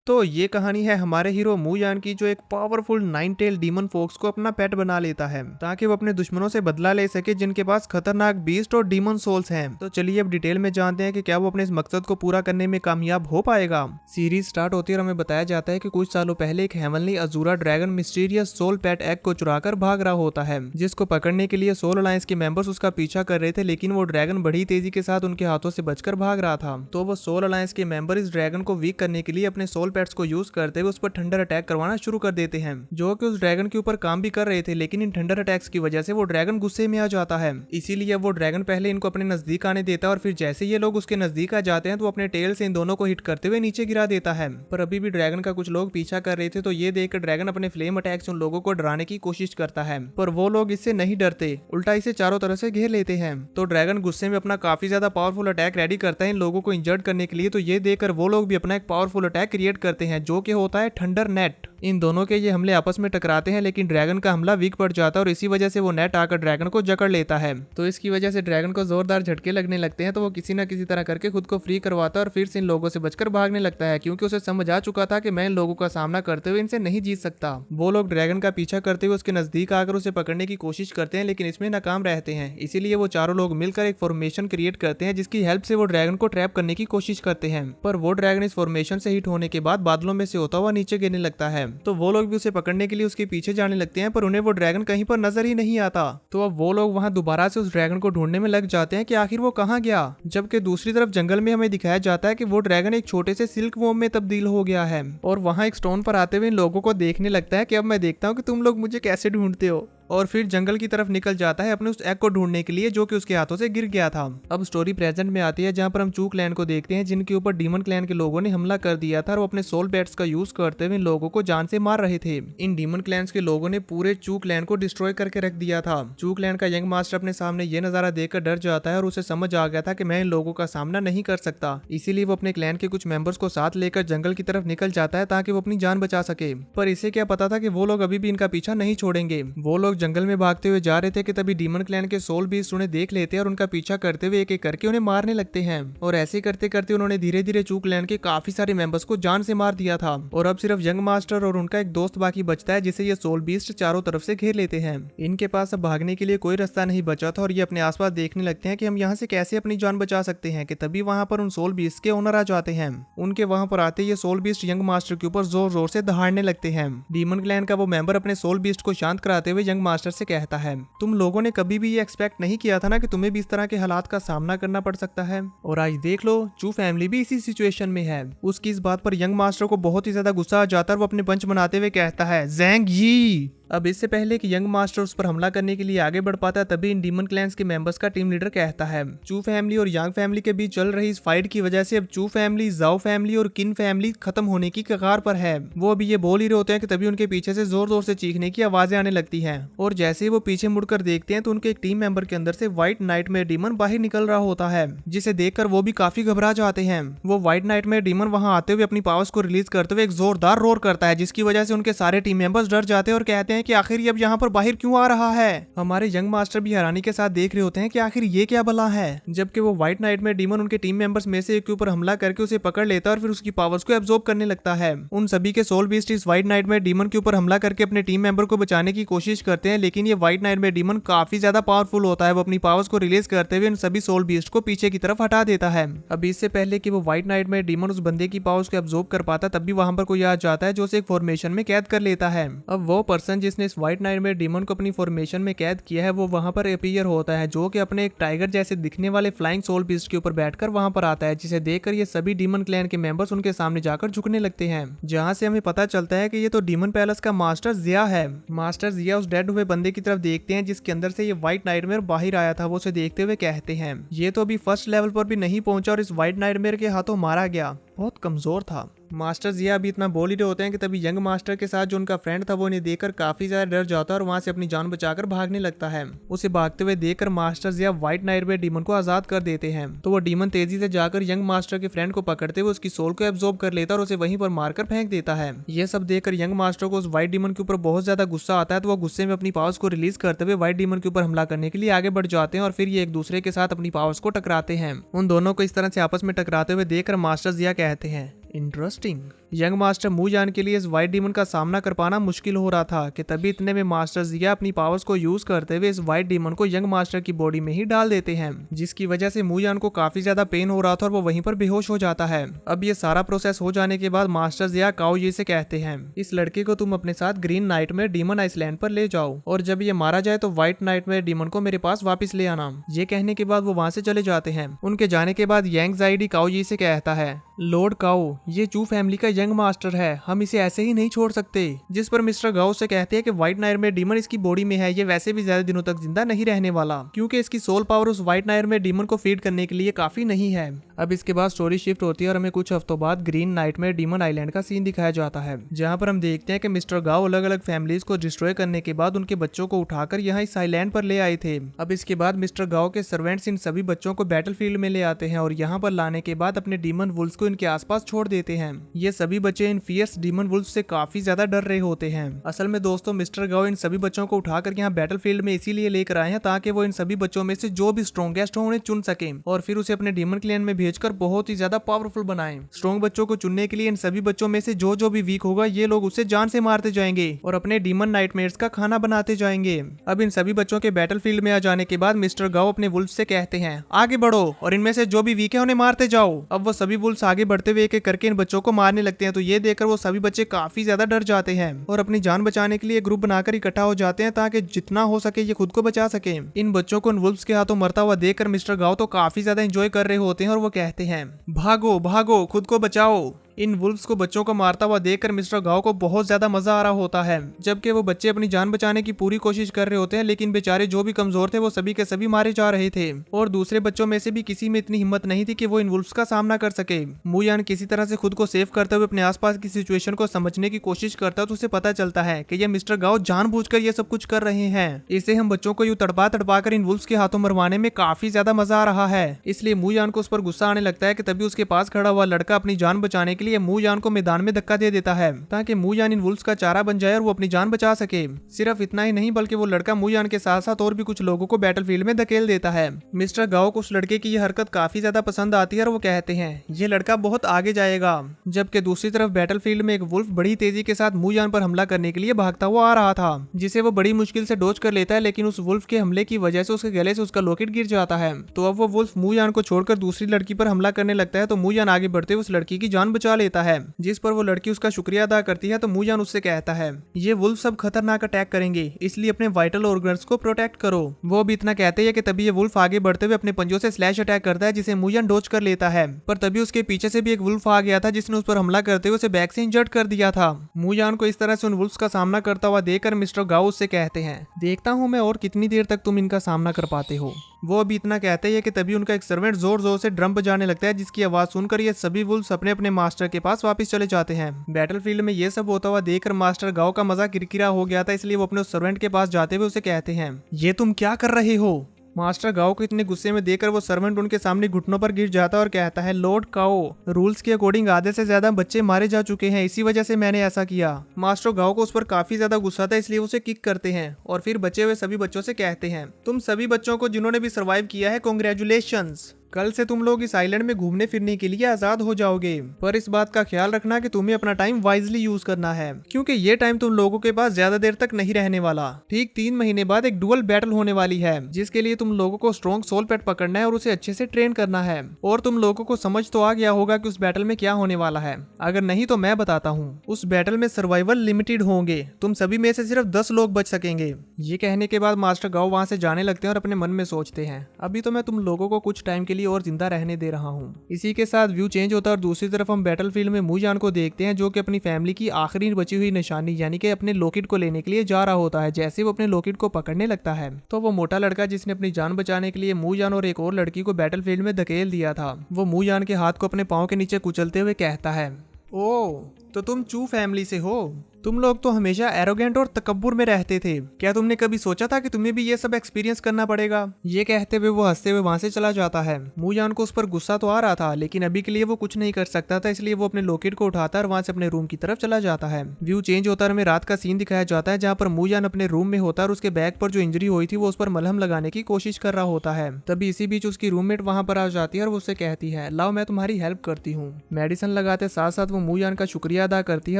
तो ये कहानी है हमारे हीरो मूयान की, जो एक powerful nine tail demon fox को अपना पेट बना लेता है ताकि वो अपने दुश्मनों से बदला ले सके जिनके पास खतरनाक बीस्ट और डीमन सोल्स हैं। तो चलिए अब डिटेल में जानते हैं कि क्या वो अपने इस मकसद को पूरा करने में कामयाब हो पाएगा। सीरीज स्टार्ट होती है और हमें बताया जाता है कि कुछ सालों पहले एक हेवनली अजूरा ड्रैगन मिस्टीरियस सोल पेट एग को चुराकर भाग रहा होता है, जिसको पकड़ने के लिए सोल अलायंस के मेंबर्स उसका पीछा कर रहे थे, लेकिन वो ड्रैगन बड़ी तेजी के साथ उनके हाथों से बचकर भाग रहा था। तो वो सोल अलायंस के मेंबर इस ड्रैगन को वीक करने के लिए अपने सोल पेट्स को यूज करते हुए उस पर थंडर अटैक करवाना शुरू कर देते हैं, जो कि उस ड्रैगन के ऊपर काम भी कर रहे थे। लेकिन इन थंडर अटैक्स की वजह से वो ड्रैगन गुस्से में आ जाता है, इसीलिए वो ड्रैगन पहले इनको अपने नजदीक आने देता है और फिर जैसे ये लोग उसके नजदीक आ जाते हैं तो अपने टेल से इन दोनों को हिट करते हुए नीचे गिरा देता है। पर अभी भी ड्रैगन का कुछ लोग पीछा कर रहे थे, तो ये देखकर ड्रैगन अपने फ्लेम अटैक से उन लोगों को डराने की कोशिश करता है, पर वो लोग इससे नहीं डरते, उल्टा इसे चारों तरफ से घेर लेते हैं। तो ड्रैगन गुस्से में अपना काफी ज्यादा पावरफुल अटैक रेडी करता है इन लोगों को इंजर्ड करने के लिए। तो ये देखकर वो लोग भी अपना एक पावरफुल अटैक क्रिएट करते हैं, जो कि होता है थंडर नेट। इन दोनों के ये हमले आपस में टकराते हैं, लेकिन ड्रैगन का हमला वीक पड़ जाता है और इसी वजह से वो नेट आकर ड्रैगन को जकड़ लेता है। तो इसकी वजह से ड्रैगन को जोरदार झटके लगने लगते हैं, तो वो किसी न किसी तरह करके खुद को फ्री करवाता है और फिर से इन लोगों से बचकर भागने लगता है, क्योंकि उसे समझ आ चुका था कि मैं इन लोगों का सामना करते हुए इनसे नहीं जीत सकता। वो लोग ड्रैगन का पीछा करते हुए उसके नजदीक आकर उसे पकड़ने की कोशिश करते हैं, लेकिन इसमें नाकाम रहते हैं। इसीलिए वो चारों लोग मिलकर एक फॉर्मेशन क्रिएट करते हैं, जिसकी हेल्प से वो ड्रैगन को ट्रैप करने की कोशिश करते हैं। पर वो ड्रैगन इस फॉर्मेशन से हिट होने के बाद बादलों में से होता हुआ नीचे गिरने लगता है। तो वो लोग भी उसे पकड़ने के लिए उसके पीछे जाने लगते हैं, पर उन्हें वो ड्रैगन कहीं पर नजर ही नहीं आता। तो अब वो लोग वहां दोबारा से उस ड्रैगन को ढूंढने में लग जाते हैं कि आखिर वो कहां गया। जबकि दूसरी तरफ जंगल में हमें दिखाया जाता है कि वो ड्रैगन एक छोटे से सिल्क वॉर्म में तब्दील हो गया है और वहां एक स्टोन पर आते हुए इन लोगों को देखने लगता है कि अब मैं देखता हूँ कि तुम लोग मुझे कैसे ढूंढते हो, और फिर जंगल की तरफ निकल जाता है अपने उस एग को ढूंढने के लिए, जो कि उसके हाथों से गिर गया था। अब स्टोरी प्रेजेंट में आती है, जहां पर हम चू क्लैन को देखते हैं, जिनके ऊपर डीमन क्लैन के लोगों ने हमला कर दिया था और वो अपने सोल बैट्स का यूज करते हुए इन लोगों को जान से मार रहे थे। इन डीमन क्लैन्स के लोगों ने पूरे चू क्लैन को डिस्ट्रॉय करके रख दिया था। चू क्लैन का यंग मास्टर अपने सामने ये नजारा देखकर डर जाता है और उसे समझ आ गया था कि मैं इन लोगों का सामना नहीं कर सकता। इसीलिए वो अपने क्लैन के कुछ मेंबर्स को साथ लेकर जंगल की तरफ निकल जाता है ताकि वो अपनी जान बचा सके। पर इसे क्या पता था कि वो लोग अभी भी इनका पीछा नहीं छोड़ेंगे। वो लोग जंगल में भागते हुए जा रहे थे कि तभी डीमन क्लैन के सोल बीस्ट उन्हें देख लेते हैं और उनका पीछा करते हुए एक एक करके उन्हें मारने लगते हैं। और ऐसे करते करते उन्होंने धीरे धीरे चू क्लैन के काफी सारे मेंबर्स को जान से मार दिया था और अब सिर्फ यंग मास्टर और उनका एक दोस्त बाकी बचता है, जिसे ये सोल बीस्ट चारों तरफ से घेर लेते हैं। इनके पास अब भागने के लिए कोई रास्ता नहीं बचा था और ये अपने आसपास देखने लगते हैं कि हम यहाँ से कैसे अपनी जान बचा सकते हैं, कि तभी वहां पर उन सोल बीस्ट के ओनर आ जाते हैं। उनके वहां पर आते ये सोल बीस्ट यंग मास्टर के ऊपर जोर जोर से दहाड़ने लगते हैं। डीमन क्लैन का वो मेंबर अपने सोल बीस्ट को शांत कराते हुए यंग मास्टर से कहता है, तुम लोगों ने कभी भी ये एक्सपेक्ट नहीं किया था ना कि तुम्हें भी इस तरह के हालात का सामना करना पड़ सकता है, और आज देख लो चू फैमिली भी इसी सिचुएशन में है। उसकी इस बात पर यंग मास्टर को बहुत ही ज्यादा गुस्सा आ जाता है और वो अपने पंच बनाते हुए कहता है, ज़ैंग यी। अब इससे पहले कि यंग मास्टर उस पर हमला करने के लिए आगे बढ़ पाता है, तभी इन डीमन क्लैंस के मेंबर्स का टीम लीडर कहता है, चू फैमिली और यांग फैमिली के बीच चल रही इस फाइट की वजह से अब चू फैमिली, जाओ फैमिली और किन फैमिली खत्म होने की कगार पर है। वो अभी ये बोल ही रहे होते हैं कि तभी उनके पीछे से जोर जोर से चीखने की आवाजें आने लगती हैं, और जैसे ही वो पीछे मुड़कर देखते हैं तो उनके एक टीम मेंबर के अंदर से व्हाइट नाइटमेयर डीमन बाहर निकल रहा होता है, जिसे देखकर वो भी काफी घबरा जाते हैं। वो व्हाइट नाइटमेयर डीमन वहां आते हुए अपनी पावर्स को रिलीज करते हुए एक जोरदार रोर करता है, जिसकी वजह से उनके सारे टीम मेंबर्स डर जाते हैं और कहते हैं कि आखिर ये अब यहाँ पर बाहर क्यों आ रहा है। हमारे यंग मास्टर भी हैरानी के साथ देख रहे होते हैं कि आखिर ये क्या बला है, जबकि वो व्हाइट नाइटमेयर डीमन उनके टीम मेंबर्स में से एक के ऊपर हमला करके उसे पकड़ लेता है और फिर उसकी पावर्स को एब्जॉर्ब करने लगता है। उन सभी के सोल बीस्ट इस व्हाइट नाइटमेयर डीमन के ऊपर हमला करके अपने टीम मेंबर को बचाने की कोशिश करते हैं, लेकिन ये व्हाइट नाइटमेयर डीमन काफी ज्यादा पावरफुल होता है। वो अपनी पावर्स को रिलीज करते हुए इन सभी सोल बीस्ट को पीछे की तरफ हटा देता है। अब इससे पहले कि वो व्हाइट नाइटमेयर डीमन उस बंदे की पावर्स को एब्जॉर्ब कर पाता, तब भी वहां पर कोई आ जाता है जो उसे एक फॉर्मेशन में कैद कर लेता है। अब वो पर्सन जिसने इस व्हाइट नाइटमेयर डीमन को अपनी फॉर्मेशन में कैद किया है, वो वहां पर अपीयर होता है, जो कि अपने एक टाइगर जैसे दिखने वाले फ्लाइंग सोल बीस्ट के ऊपर बैठकर वहां पर आता है, जिसे देखकर ये सभी डीमन क्लैन के मेंबर्स उनके सामने जाकर झुकने लगते हैं। जहां से हमें पता चलता है कि ये तो डीमन पैलेस का मास्टर जिया है। मास्टर जिया उस डेड हुए बंदे की तरफ देखते हैं जिसके अंदर से ये व्हाइट नाइटमेयर बाहर आया था। वो उसे देखते हुए कहते हैं, ये तो अभी फर्स्ट लेवल पर भी नहीं पहुंचा और इस व्हाइट नाइटमेयर के हाथों मारा गया, बहुत कमजोर था। मास्टर जिया अभी इतना बोल ही रहे होते हैं कि तभी यंग मास्टर के साथ जो उनका फ्रेंड था वो इन्हें देखकर काफी ज्यादा डर जाता है और वहां से अपनी जान बचाकर भागने लगता है। उसे भागते हुए देखकर मास्टर जिया व्हाइट नाइटमेयर डीमन को आजाद कर देते हैं। तो वो डीमन तेजी से जाकर यंग मास्टर के फ्रेंड को पकड़ते हुए उसकी सोल को एब्जॉर्ब कर लेता है और उसे वहीं पर मारकर फेंक देता है। यह सब देखकर यंग मास्टर को उस व्हाइट डीमन के ऊपर बहुत ज्यादा गुस्सा आता है, तो वो गुस्से में अपनी पावर्स को रिलीज करते हुए व्हाइट डीमन के ऊपर हमला करने के लिए आगे बढ़ जाते हैं और फिर ये एक दूसरे के साथ अपनी पावर्स को टकराते हैं। उन दोनों को इस तरह से आपस में टकराते हुए देखकर मास्टर जिया कहते हैं, इंटरेस्टिंग। यंग मास्टर मूजान के लिए इस व्हाइट डीमन का सामना कर पाना मुश्किल हो रहा था कि तभी इतने में मास्टर जिया अपनी पावर्स को यूज करते हुए इस व्हाइट डीमन को यंग मास्टर की बॉडी में ही डाल देते हैं, जिसकी वजह से मूजान को काफी ज्यादा पेन हो रहा था और वो वहीं पर बेहोश हो जाता है। अब ये सारा प्रोसेस हो जाने के बाद मास्टर जिया काओजी से कहते हैं, इस लड़के को तुम अपने साथ ग्रीन नाइटमेयर डीमन आइसलैंड पर ले जाओ और जब ये मारा जाए तो व्हाइट नाइटमेयर डीमन को मेरे पास वापस ले आना। ये कहने के बाद वो वहां से चले जाते हैं। उनके जाने के बाद यांग जाइडी काओजी से कहता है, लॉर्ड काओ, ये चू फैमिली का यंग मास्टर है, हम इसे ऐसे ही नहीं छोड़ सकते। जिस पर मिस्टर गाओ से कहते हैं कि व्हाइट नाइटमेयर डीमन इसकी बॉडी में है, ये वैसे भी ज्यादा दिनों तक जिंदा नहीं रहने वाला क्योंकि इसकी सोल पावर उस व्हाइट नाइटमेयर डीमन को फीड करने के लिए काफी नहीं है। अब इसके बाद स्टोरी शिफ्ट होती है और हमें कुछ हफ्तों बाद ग्रीन नाइटमेयर डीमन आइलैंड का सीन दिखाया जाता है, जहाँ पर हम देखते हैं कि मिस्टर गाओ अलग अलग फैमिलीज को डिस्ट्रॉय करने के बाद उनके बच्चों को उठाकर यहाँ इस आइलैंड पर ले आए थे। अब इसके बाद मिस्टर गाओ के सर्वेंट्स इन सभी बच्चों को बैटलफील्ड में ले आते हैं और यहाँ पर लाने के बाद अपने डीमन वुल्फ्स को इनके आसपास छोड़ देते हैं। ये सभी बच्चे इन फियर्स डीमन वुल्फ्स से काफी ज्यादा डर रहे होते हैं। असल में दोस्तों, मिस्टर गाओ इन सभी बच्चों को उठाकर यहाँ बैटलफील्ड में इसीलिए लेकर आए हैं ताकि वो इन सभी बच्चों में से जो भी स्ट्रॉन्गेस्ट हो उन्हें चुन सके और फिर उसे अपने डीमन क्लैन में भेजकर बहुत ही ज्यादा पावरफुल बनाएं। स्ट्रॉन्ग बच्चों को चुनने के लिए इन सभी बच्चों में से जो भी वीक होगा ये लोग उसे जान से मारते जाएंगे और अपने डीमन नाइटमेयर्स का खाना बनाते जाएंगे। अब इन सभी बच्चों के बैटलफील्ड में आ जाने के बाद मिस्टर गाओ अपने वुल्फ से कहते हैं, आगे बढ़ो और इनमें से जो भी वीक है उन्हें मारते जाओ। अब वो सभी वुल्फ आगे बढ़ते हुए एक एक करके इन बच्चों को मारने लगते हैं, तो ये देखकर वो सभी बच्चे काफी ज्यादा डर जाते हैं और अपनी जान बचाने के लिए ग्रुप बनाकर इकट्ठा हो जाते हैं ताकि जितना हो सके ये खुद को बचा सके। इन बच्चों को उन वुल्फ्स के हाथों मरता हुआ देखकर मिस्टर गाओ तो काफी ज्यादा एंजॉय कर रहे होते हैं और वो कहते हैं, भागो भागो, खुद को बचाओ। इन वुल्फ्स को बच्चों को मारता हुआ देखकर मिस्टर गाओ को बहुत ज्यादा मजा आ रहा होता है, जबकि वो बच्चे अपनी जान बचाने की पूरी कोशिश कर रहे होते हैं, लेकिन बेचारे जो भी कमजोर थे वो सभी के सभी मारे जा रहे थे और दूसरे बच्चों में से भी किसी में इतनी हिम्मत नहीं थी कि वो इन वुल्फ्स का सामना कर सके। मूयान किसी तरह से खुद को सेव करते हुए अपने आसपास की सिचुएशन को समझने की कोशिश करता है, तो उसे पता चलता है कि ये मिस्टर गाओ जानबूझकर ये सब कुछ कर रहे हैं। इसे हम बच्चों को यूं तड़पा तड़पा कर इन वुल्फ्स के हाथों मरवाने में काफी ज्यादा मजा आ रहा है, इसलिए मूयान को उस पर गुस्सा आने लगता है कि तभी उसके पास खड़ा हुआ लड़का अपनी जान बचाने के लिए मूयान को मैदान में धक्का दे देता है ताकि मूयान इन वुल्फ्स का चारा बन जाए और वो अपनी जान बचा सके। सिर्फ इतना ही नहीं बल्कि वो लड़का मूयान के साथ साथ और भी कुछ लोगों को बैटलफील्ड में धकेल देता है। मिस्टर गाओ को उस लड़के की यह हरकत काफी ज्यादा पसंद आती है और वो कहते हैं ये लड़का बहुत आगे जाएगा। जबकि दूसरी तरफ बैटलफील्ड में एक वुल्फ बड़ी तेजी के साथ मूयान पर हमला करने के लिए भागता हुआ आ रहा था, जिसे वो बड़ी मुश्किल से डोज कर लेता है, लेकिन उस वुल्फ के हमले की वजह से उसके गले से उसका लॉकेट गिर जाता है। तो अब वो वुल्फ मूयान को छोड़कर दूसरी लड़की पर हमला करने लगता है, तो मूयान आगे बढ़ते उस लड़की की जान बचा लेता है, जिस पर वो लड़की उसका शुक्रिया अदा करती है। तो मूयान उससे कहता है ये वुल्फ सब खतरनाक अटैक करेंगे, इसलिए अपने वाइटल ऑर्गन्स को प्रोटेक्ट करो। वो भी इतना कहते हैं कि तभी ये वुल्फ आगे बढ़ते हुए अपने पंजों से स्लैश अटैक करता है, जिसे मूयान डोज कर लेता है, पर तभी उसके पीछे से भी एक वुल्फ आ गया था जिसने उस पर हमला करते हुए उसे बैक से इंजर्ड कर दिया था। मूयान को इस तरह से उन वुल्फ्स का सामना करता हुआ देखकर मिस्टर गाओ उससे कहते हैं, देखता हूँ मैं और कितनी देर तक तुम इनका सामना कर पाते हो। वो अभी इतना कहते हैं कि तभी उनका एक सर्वेंट जोर जोर से ड्रम बजाने लगता है, जिसकी आवाज सुनकर ये सभी वुल्फ्स अपने अपने मास्टर के पास वापस चले जाते हैं। बैटलफील्ड में ये सब होता हुआ देखकर मास्टर गाओ का मजा किरकिरा हो गया था, इसलिए वो अपने उस सर्वेंट के पास जाते हुए उसे कहते हैं, ये तुम क्या कर रहे हो। मास्टर गाओ को इतने गुस्से में देखकर वो सर्वेंट उनके सामने घुटनों पर गिर जाता है और कहता है, लॉर्ड काओ, रूल्स के अकॉर्डिंग आधे से ज्यादा बच्चे मारे जा चुके हैं, इसी वजह से मैंने ऐसा किया। मास्टर गाओ को उस पर काफी ज्यादा गुस्सा था, इसलिए उसे किक करते हैं और फिर बचे हुए सभी बच्चों से कहते हैं, तुम सभी बच्चों को जिन्होंने भी सर्वाइव किया है कांग्रेचुलेशंस, कल से तुम लोग इस आइलैंड में घूमने फिरने के लिए आजाद हो जाओगे, पर इस बात का ख्याल रखना कि तुम्हें अपना टाइम वाइजली यूज करना है, क्योंकि ये टाइम तुम लोगों के पास ज्यादा देर तक नहीं रहने वाला। ठीक 3 महीने बाद एक डुअल बैटल होने वाली है, जिसके लिए तुम लोगों को स्ट्रॉन्ग सोल पेट पकड़ना है और उसे अच्छे से ट्रेन करना है। और तुम लोगों को समझ तो आ गया होगा कि उस बैटल में क्या होने वाला है, अगर नहीं तो मैं बताता हूँ। उस बैटल में सर्वाइवल लिमिटेड होंगे, तुम सभी में से सिर्फ 10 लोग बच सकेंगे। ये कहने के बाद मास्टर गाओ वहां से जाने लगते हैं और अपने मन में सोचते हैं, अभी तो मैं तुम लोगों को कुछ टाइम के लिए और जिंदा रहने दे रहा हूँ। इसी के साथ व्यू चेंज होता है और दूसरी तरफ हम बैटलफील्ड में मूजान को देखते हैं, जो कि अपनी फैमिली की आखिरी बची हुई निशानी यानी कि अपने लॉकेट को लेने के लिए जा रहा होता है। जैसे वो अपने लॉकेट को पकड़ने लगता है तो वो मोटा लड़का जिसने अपनी जान बचाने के लिए मूजान और एक और लड़की को बैटलफील्ड में धकेल दिया था, वो मूजान के हाथ को अपने पाँव के नीचे कुचलते हुए कहता है, ओ तो तुम चू फैमिली से हो। तुम लोग तो हमेशा एरोगेंट और तकब्बुर में रहते थे, क्या तुमने कभी सोचा था कि तुम्हें भी ये सब एक्सपीरियंस करना पड़ेगा? ये कहते हुए वो हंसते हुए वहां से चला जाता है। मूजान को उस पर गुस्सा तो आ रहा था, लेकिन अभी के लिए वो कुछ नहीं कर सकता था, इसलिए वो अपने लॉकेट को उठाता है और वहां से अपने रूम की तरफ चला जाता है। व्यू चेंज होता है, हमें रात का सीन दिखाया जाता है जहाँ पर मूजान अपने रूम में होता है और उसके बैग पर जो इंजरी हुई थी वो उस पर मलहम लगाने की कोशिश कर रहा होता है। तभी इसी बीच उसकी रूममेट वहां पर आ जाती है और वो उससे कहती है, लाओ मैं तुम्हारी हेल्प करती हूँ। मेडिसिन लगाते साथ साथ वो मूजान का शुक्रिया अदा करती है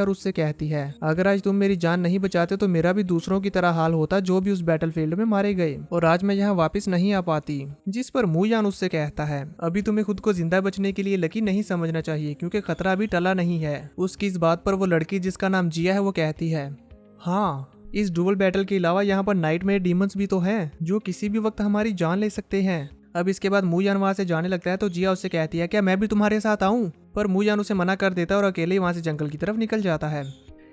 और उससे कहती है, अगर आज तुम मेरी जान नहीं बचाते तो मेरा भी दूसरों की तरह हाल होता जो भी उस बैटलफील्ड में मारे गए, और आज मैं यहाँ वापस नहीं आ पाती। जिस पर मूजान उससे कहता है, अभी तुम्हें खुद को जिंदा बचने के लिए लकी नहीं समझना चाहिए, क्योंकि खतरा अभी टला नहीं है। उसकी इस बात पर वो लड़की जिसका नाम जिया है वो कहती है, हाँ, इस डुअल बैटल के अलावा यहाँ पर नाइटमेयर डीमंस भी तो हैं जो किसी भी वक्त हमारी जान ले सकते हैं। अब इसके बाद मूजान वहां से जाने लगता है तो जिया उससे कहती है, क्या मैं भी तुम्हारे साथ आऊं? पर मूजान उसे मना कर देता है और अकेले ही वहां से जंगल की तरफ निकल जाता है।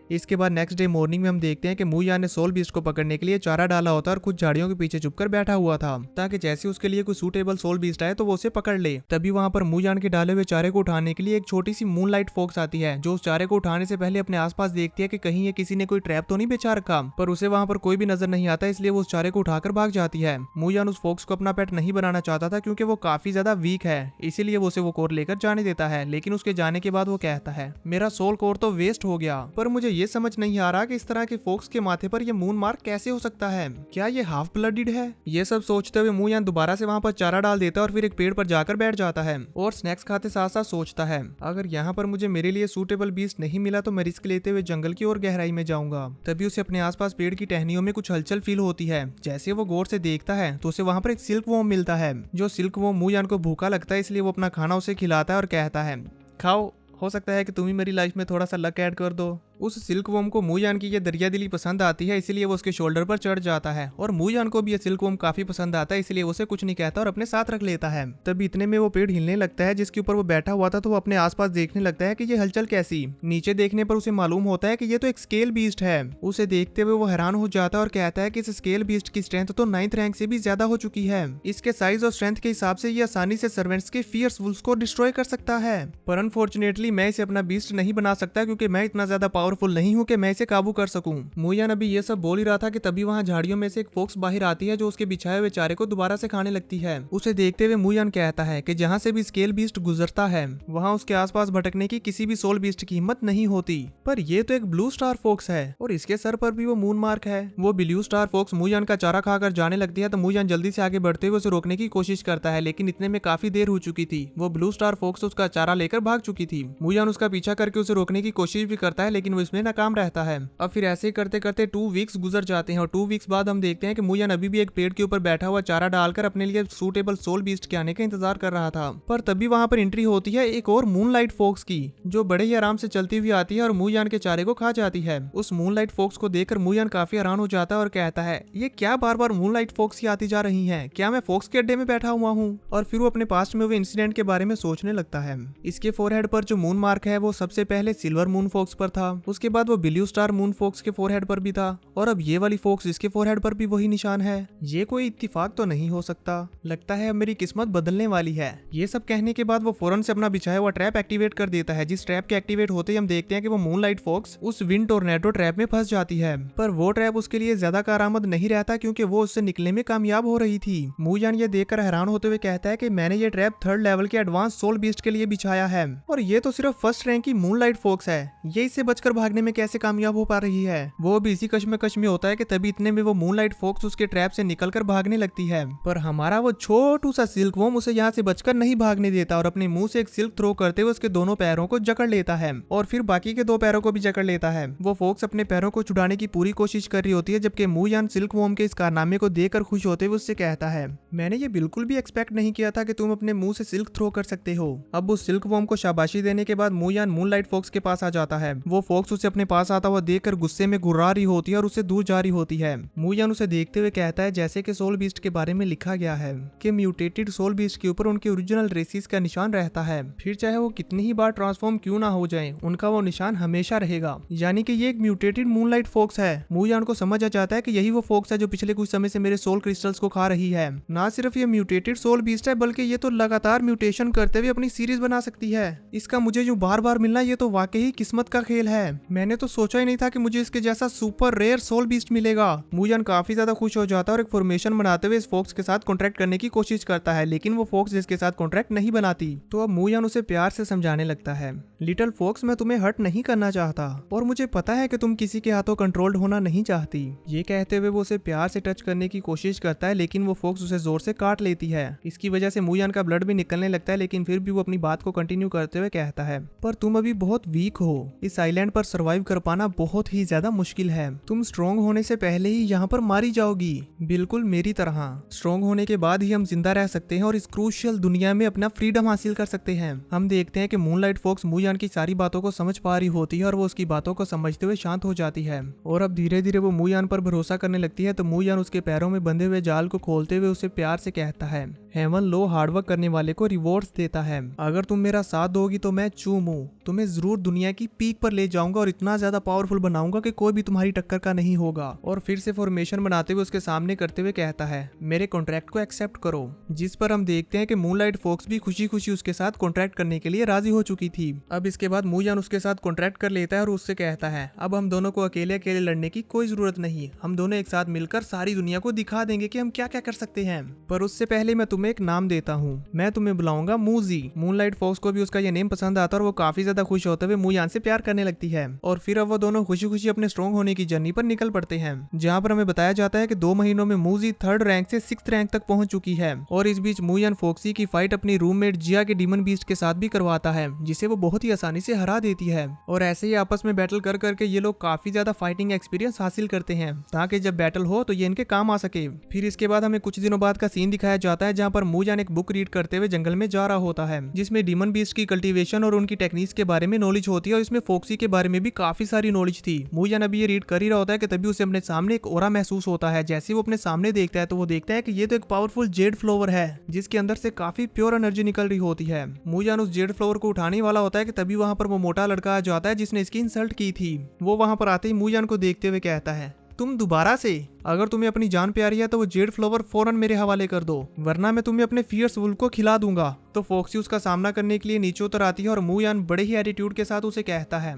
इसके बाद नेक्स्ट डे मॉर्निंग में हम देखते हैं कि मूजान ने सोल बीस्ट को पकड़ने के लिए चारा डाला होता है और कुछ झाड़ियों के पीछे छुपकर बैठा हुआ था, ताकि जैसे उसके लिए कोई सूटेबल सोल बीस्ट आए तो वो उसे पकड़ ले। तभी वहां पर मूजान के डाले हुए चारे को उठाने के लिए एक छोटी सी मूनलाइट फॉक्स आती है, जो उस चारे को उठाने से पहले अपने आसपास देखती है कि कहीं ये किसी ने कोई ट्रैप तो नहीं बिछा रखा, पर उसे वहां पर कोई भी नजर नहीं आता, इसलिए वो उस चारे को उठाकर भाग जाती है। मूजान उस फॉक्स को अपना पेट नहीं बनाना चाहता था क्योंकि वो काफी ज्यादा वीक है, इसीलिए वो उसे वो कोर लेकर जाने देता है। लेकिन उसके जाने के बाद वो कहता है, मेरा सोल कोर तो वेस्ट हो गया, पर मुझे ये समझ नहीं आ रहा कि इस तरह के फोक्स के माथे पर ये मून मार्क कैसे हो सकता है, क्या ये हाफ ब्लडेड है? ये सब सोचते हुए मूजान दोबारा से वहां पर चारा डाल देता है और फिर एक पेड़ पर जाकर बैठ जाता है और स्नैक्स खाते साथ साथ सोचता है, अगर यहाँ पर मुझे मेरे लिए सूटेबल बीस्ट नहीं मिला तो मैं रिस्क लेते हुए जंगल की ओर गहराई में जाऊंगा। तभी उसे अपने आसपास पेड़ की टहनियों में कुछ हलचल फील होती है। जैसे वो गौर से देखता है तो उसे वहां पर एक सिल्क वॉर्म मिलता है। जो सिल्क वॉर्म मूजान को भूखा लगता है, इसलिए वो अपना खाना उसे खिलाता है और कहता है, खाओ, हो सकता है कि तुम ही मेरी लाइफ में थोड़ा सा लक ऐड कर दो। उस सिल्क वॉर्म को मूजान की ये दरिया दिली पसंद आती है, इसीलिए वो उसके शोल्डर पर चढ़ जाता है और मूजान को भी ये सिल्क वॉर्म काफी पसंद आता है, इसलिए वो उसे कुछ नहीं कहता और अपने साथ रख लेता है। तभी इतने में वो पेड़ हिलने लगता है जिसके ऊपर वो बैठा हुआ था, तो वो अपने आसपास देखने लगता है कि ये हलचल कैसी। नीचे देखने पर उसे मालूम होता है कि ये तो एक स्केल बीस्ट है। उसे देखते हुए वो हैरान हो जाता है और कहता है कि इस स्केल बीस्ट की स्ट्रेंथ तो 9th रैंक से भी ज्यादा हो चुकी है। इसके साइज और स्ट्रेंथ के हिसाब से ये आसानी से सर्वेंट्स के फियर्स वुल्फ्स को डिस्ट्रॉय कर सकता है, पर अनफॉर्चुनेटली मैं इसे अपना बीस्ट नहीं बना सकता क्योंकि मैं इतना ज्यादा पावरफुल नहीं हूँ कि मैं इसे काबू कर सकूं। मूजान अभी ये सब बोल ही रहा था कि तभी वहां झाड़ियों में से एक फोक्स बाहर आती है जो उसके बिछाए हुए चारे को दोबारा से खाने लगती है। उसे देखते हुए मूजान कहता है कि जहां से भी स्केल बीस्ट गुजरता है वहां उसके आसपास भटकने की किसी भी सोल बीस्ट की हिम्मत नहीं होती, पर ये तो एक ब्लू स्टार फोक्स है और इसके सर पर भी वो मून मार्क है। वो ब्लू स्टार फोक्स मूजान का चारा खाकर जाने लगती है तो मूजान जल्दी से आगे बढ़ते हुए उसे रोकने की कोशिश करता है, लेकिन इतने में काफी देर हो चुकी थी। वो ब्लू स्टार फोक्स उसका चारा लेकर भाग चुकी थी। मूजान उसका पीछा करके उसे रोकने की कोशिश भी करता है, लेकिन वो इसमें नाकाम रहता है। अब फिर ऐसे करते करते 2 वीक्स गुजर जाते हैं और 2 वीक्स बाद हम देखते हैं कि मूजान अभी भी एक पेड़ के ऊपर बैठा हुआ चारा डालकर अपने लिए सूटेबल सोल बीस्ट के आने का इंतजार कर रहा था। पर तभी वहां पर एंट्री होती है एक और मूनलाइट फोक्स की, जो बड़े ही आराम से चलती हुई आती है और मूजान के चारे को खा जाती है। उस मूनलाइट फोक्स को देखकर मूजान काफी हैरान हो जाता है और कहता है, ये क्या बार बार मूनलाइट फोक्स ही आती जा रही है, क्या मैं फोक्स के अड्डे में बैठा हुआ हूँ? और फिर वो अपने पास्ट में हुए इंसिडेंट के बारे में सोचने लगता है। इसके फोरहेड पर जो मून मार्क है वो सबसे पहले सिल्वर मून फोक्स पर था, उसके बाद वो ब्लू स्टार मून फोक्स के फोरहेड पर भी था और अब ये वाली फोक्स इसके फोरहेड पर भी वही निशान है। ये कोई इत्तेफाक तो नहीं हो सकता, लगता है अब मेरी किस्मत बदलने वाली है। ये सब कहने के बाद वो फौरन से अपना बिछाया हुआ ट्रैप एक्टिवेट कर देता है, जिस ट्रैप के एक्टिवेट होते ही हम देखते हैं कि वो मूनलाइट फोक्स उस विंड टोर्नेडो ट्रैप में फंस जाती है। पर वो ट्रैप उसके लिए ज्यादा कारआमद नहीं रहता क्योंकि वो उससे निकलने में कामयाब हो रही थी। मूजान ये देखकर हैरान होते हुए कहता है कि मैंने ये ट्रैप 3rd लेवल के एडवांस सोल बीस्ट के लिए बिछाया है और ये तो सिर्फ 1st रैंक की मूनलाइट फोक्स है, ये इससे बचकर भागने में कैसे कामयाब हो पा रही है? वो भी इसी कश्मकश में होता है कि तभी इतने में वो मूनलाइट फोक्स उसके ट्रैप से निकलकर भागने लगती है, पर हमारा वो छोटू सा सिल्क वॉर्म उसे यहाँ से बचकर नहीं भागने देता और अपने मुंह से एक सिल्क थ्रो करते हुए उसके दोनों पैरों को जकड़ लेता है और फिर बाकी के 2 पैरों को भी जकड़ लेता है। वो फोक्स अपने पैरों को छुड़ाने की पूरी कोशिश कर रही होती है, जबकि मूजान सिल्क वॉर्म के इस कारनामे को देखकर खुश होते हुए उससे कहता है, मैंने ये बिल्कुल भी एक्सपेक्ट नहीं किया था कि तुम अपने मुंह से सिल्क थ्रो कर सकते हो। अब उस सिल्क वॉर्म को शाबाशी देने के बाद मूजान मूनलाइट फोक्स के पास आ जाता है। वो फोक्स उसे अपने पास आता हुआ देखकर गुस्से में गुर्रा रही होती है और उससे दूर जा रही होती है। मूजान उसे देखते हुए कहता है, जैसे कि सोल बीस्ट के बारे में लिखा गया है कि म्यूटेटेड सोल बीस्ट के ऊपर उनके ओरिजिनल रेसिस का निशान रहता है, फिर चाहे वो कितनी ही बार ट्रांसफॉर्म क्यों ना हो जाए, उनका वो निशान हमेशा रहेगा। यानी कि ये एक म्यूटेटेड मूनलाइट फोक्स है। मूजान को समझ आ जाता है कि यही वो फोक्स है जो पिछले कुछ समय से मेरे सोल क्रिस्टल्स को खा रही है। ना सिर्फ ये म्यूटेटेड सोल बीस्ट है बल्कि ये तो लगातार म्यूटेशन करते हुए अपनी सीरीज बना सकती है। इसका मुझे जो बार बार मिलना ये तो वाकई किस्मत का खेल है। मैंने तो सोचा ही नहीं था कि मुझे इसके जैसा सुपर रेयर सोल बीस्ट मिलेगा। मूजान काफी ज्यादा खुश हो जाता है और एक फॉर्मेशन बनाते हुए इस फॉक्स के साथ कॉन्ट्रैक्ट करने की कोशिश करता है, लेकिन वो फॉक्स जिसके साथ कॉन्ट्रैक्ट नहीं बनाती। तो अब मूजान उसे प्यार से समझाने लगता है, लिटिल फॉक्स मैं तुम्हें हर्ट नहीं करना चाहता और मुझे पता है कि तुम किसी के हाथों कंट्रोल्ड होना नहीं चाहती। ये कहते हुए वो उसे प्यार से टच करने की कोशिश करता है, लेकिन वो फॉक्स उसे जोर से काट लेती है। इसकी वजह से मूजान का ब्लड भी निकलने लगता है, लेकिन फिर भी वो अपनी बात को कंटिन्यू करते हुए कहता है, पर तुम अभी बहुत वीक हो, इस आइलैंड पर सर्वाइव कर पाना बहुत ही ज्यादा मुश्किल है। तुम स्ट्रॉन्ग होने से पहले ही यहाँ पर मारी जाओगी, बिल्कुल मेरी तरह। स्ट्रॉन्ग होने के बाद ही हम जिंदा रह सकते हैं और इस क्रूशियल दुनिया में अपना फ्रीडम हासिल कर सकते हैं। हम देखते हैं कि मूनलाइट फॉक्स मूजान की सारी बातों को समझ पा रही होती है और वो उसकी बातों को समझते हुए शांत हो जाती है और अब धीरे धीरे वो मूजान पर भरोसा करने लगती है। तो मूजान उसके पैरों में बंधे हुए जाल को खोलते हुए उसे प्यार से कहता है, हेवन लो हार्डवर्क करने वाले को रिवॉर्ड्स देता है। अगर तुम मेरा साथ दोगी तो मैं चूमू तुम्हें जरूर दुनिया की पीक पर ले जाऊंगा और इतना ज्यादा पावरफुल बनाऊंगा कि कोई भी तुम्हारी टक्कर का नहीं होगा। और फिर से फॉर्मेशन बनाते हुए उसके सामने करते हुए कहता है, मेरे कॉन्ट्रैक्ट को एक्सेप्ट करो। जिस पर हम देखते हैं कि मूनलाइट फॉक्स भी खुशी खुशी उसके साथ कॉन्ट्रैक्ट करने के लिए राजी हो चुकी थी। अब इसके बाद मूजान उसके साथ कॉन्ट्रैक्ट कर लेता है और उससे कहता है, अब हम दोनों को अकेले अकेले लड़ने की कोई जरूरत नहीं, हम दोनों एक साथ मिलकर सारी दुनिया को दिखा देंगे कि हम क्या क्या कर सकते हैं। पर उससे पहले मैं तुम्हें एक नाम देता हूँ, मैं तुम्हें बुलाऊंगा मूजी। मूनलाइट फॉक्स को भी उसका ये नेम पसंद आता है और वो काफी ज्यादा खुश होते हुए मूजान से प्यार करने लगती है। और फिर अब वो दोनों खुशी खुशी अपने स्ट्रॉन्ग होने की जर्नी पर निकल पड़ते हैं, जहाँ पर हमें बताया जाता है कि 2 महीनों में मूजी 3rd रैंक से 6th रैंक तक पहुंच चुकी है। और इस बीच मूजान फॉक्सी की फाइट अपनी रूममेट जिया के डीमन बीस्ट के साथ भी करवाता है, जिसे वो बहुत ही आसानी से हरा देती है। और ऐसे ही आपस में बैटल कर करके ये लोग काफी ज्यादा फाइटिंग एक्सपीरियंस हासिल करते हैं, ताकि जब बैटल हो तो ये इनके काम आ सके। फिर इसके बाद हमें कुछ दिनों बाद का सीन दिखाया जाता है, जहाँ पर मूजान एक बुक रीड करते हुए जंगल में जा रहा होता है, जिसमें डीमन बीस्ट की कल्टीवेशन और उनकी टेक्निक्स के बारे में नॉलेज होती है और इसमें फॉक्सी के बारे में भी काफी सारी नॉलेज थी। मूजान अभी ये रीड कर ही रहा होता है कि तभी उसे अपने सामने एक ओरा महसूस होता है। जैसे वो अपने सामने देखता है तो वो देखता है कि ये तो एक पावरफुल जेड फ्लावर है, जिसके अंदर से काफी प्योर एनर्जी निकल रही होती है। मूजान उस जेड फ्लावर को उठाने वाला होता है कि तभी वहां पर वो मोटा लड़का आ जाता है जिसने इसकी इंसल्ट की थी। वो वहां पर आते ही मूजान को देखते हुए कहता है, तुम दोबारा से? अगर तुम्हें अपनी जान प्यारी है तो वो जेड फ्लावर फौरन मेरे हवाले कर दो, वरना मैं तुम्हें अपने फियर्स वुल्फ को खिला दूंगा। तो फॉक्सी उसका सामना करने के लिए नीचे उतर आती है और मूजान बड़े ही एटीट्यूड के साथ उसे कहता है,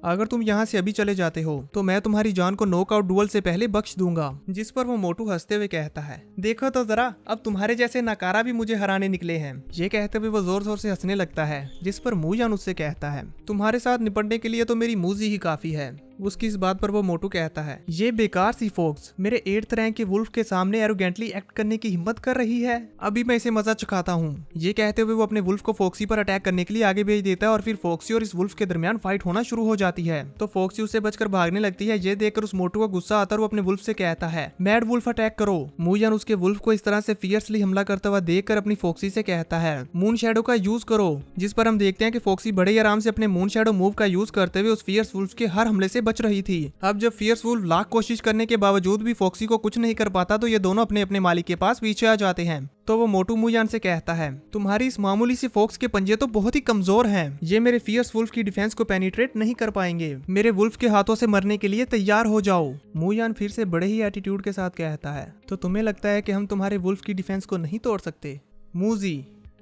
अगर तुम यहाँ से अभी चले जाते हो तो मैं तुम्हारी जान को नॉकआउट डुअल से पहले बख्श दूंगा। जिस पर वो मोटू हंसते हुए कहता है, देखो तो जरा, अब तुम्हारे जैसे नकारा भी मुझे हराने निकले हैं। ये कहते हुए वो जोर जोर से हंसने लगता है, जिस पर मूजान उससे कहता है, तुम्हारे साथ निपटने के लिए तो मेरी मूजी ही काफी है। उसकी इस बात पर वो मोटू कहता है, ये बेकार सी फॉक्स मेरे 8th रैंक के वुल्फ के सामने एरोगेंटली एक्ट करने की हिम्मत कर रही है, अभी मैं इसे मजा चखाता हूँ। ये कहते हुए वो अपने वुल्फ को फॉक्सी पर अटैक करने के लिए आगे भेज देता है और फिर फॉक्सी और इस वुल्फ के दरमियान फाइट होना शुरू हो जाती है। तो फॉक्सी उससे बचकर भागने लगती है। ये देखकर उस मोटू को गुस्सा आता है और वो अपने वुल्फ से कहता है, मैड वुल्फ अटैक करो। मूजान उसके वुल्फ को इस तरह से फियर्सली हमला करता हुआ देखकर अपनी फॉक्सी से कहता है, मून शैडो का यूज करो। जिस पर हम देखते हैं कि फॉक्सी बड़े ही आराम से अपने मून शैडो मूव का यूज करते हुए उस फियर्स वुल्फ के हर हमले से बच रही थी। अब जब फियर्स वुल्फ लाख कोशिश करने के बावजूद भी फॉक्सी को कुछ नहीं कर पाता तो ये दोनों अपने अपने मालिक के पास पीछे आ जाते हैं। तो वो मोटू मूजान से कहता है, तुम्हारी इस मामूली सी फॉक्स के पंजे तो बहुत ही कमजोर हैं। ये मेरे फियर्स वुल्फ की डिफेंस को पेनिट्रेट नहीं कर पाएंगे। मेरे वुल्फ के हाथों से मरने के लिए तैयार हो जाओ। मूजान फिर से बड़े ही एटीट्यूड के साथ कहता है, तो तुम्हें लगता है कि हम तुम्हारे वुल्फ की डिफेंस को नहीं तोड़ सकते? मूजी,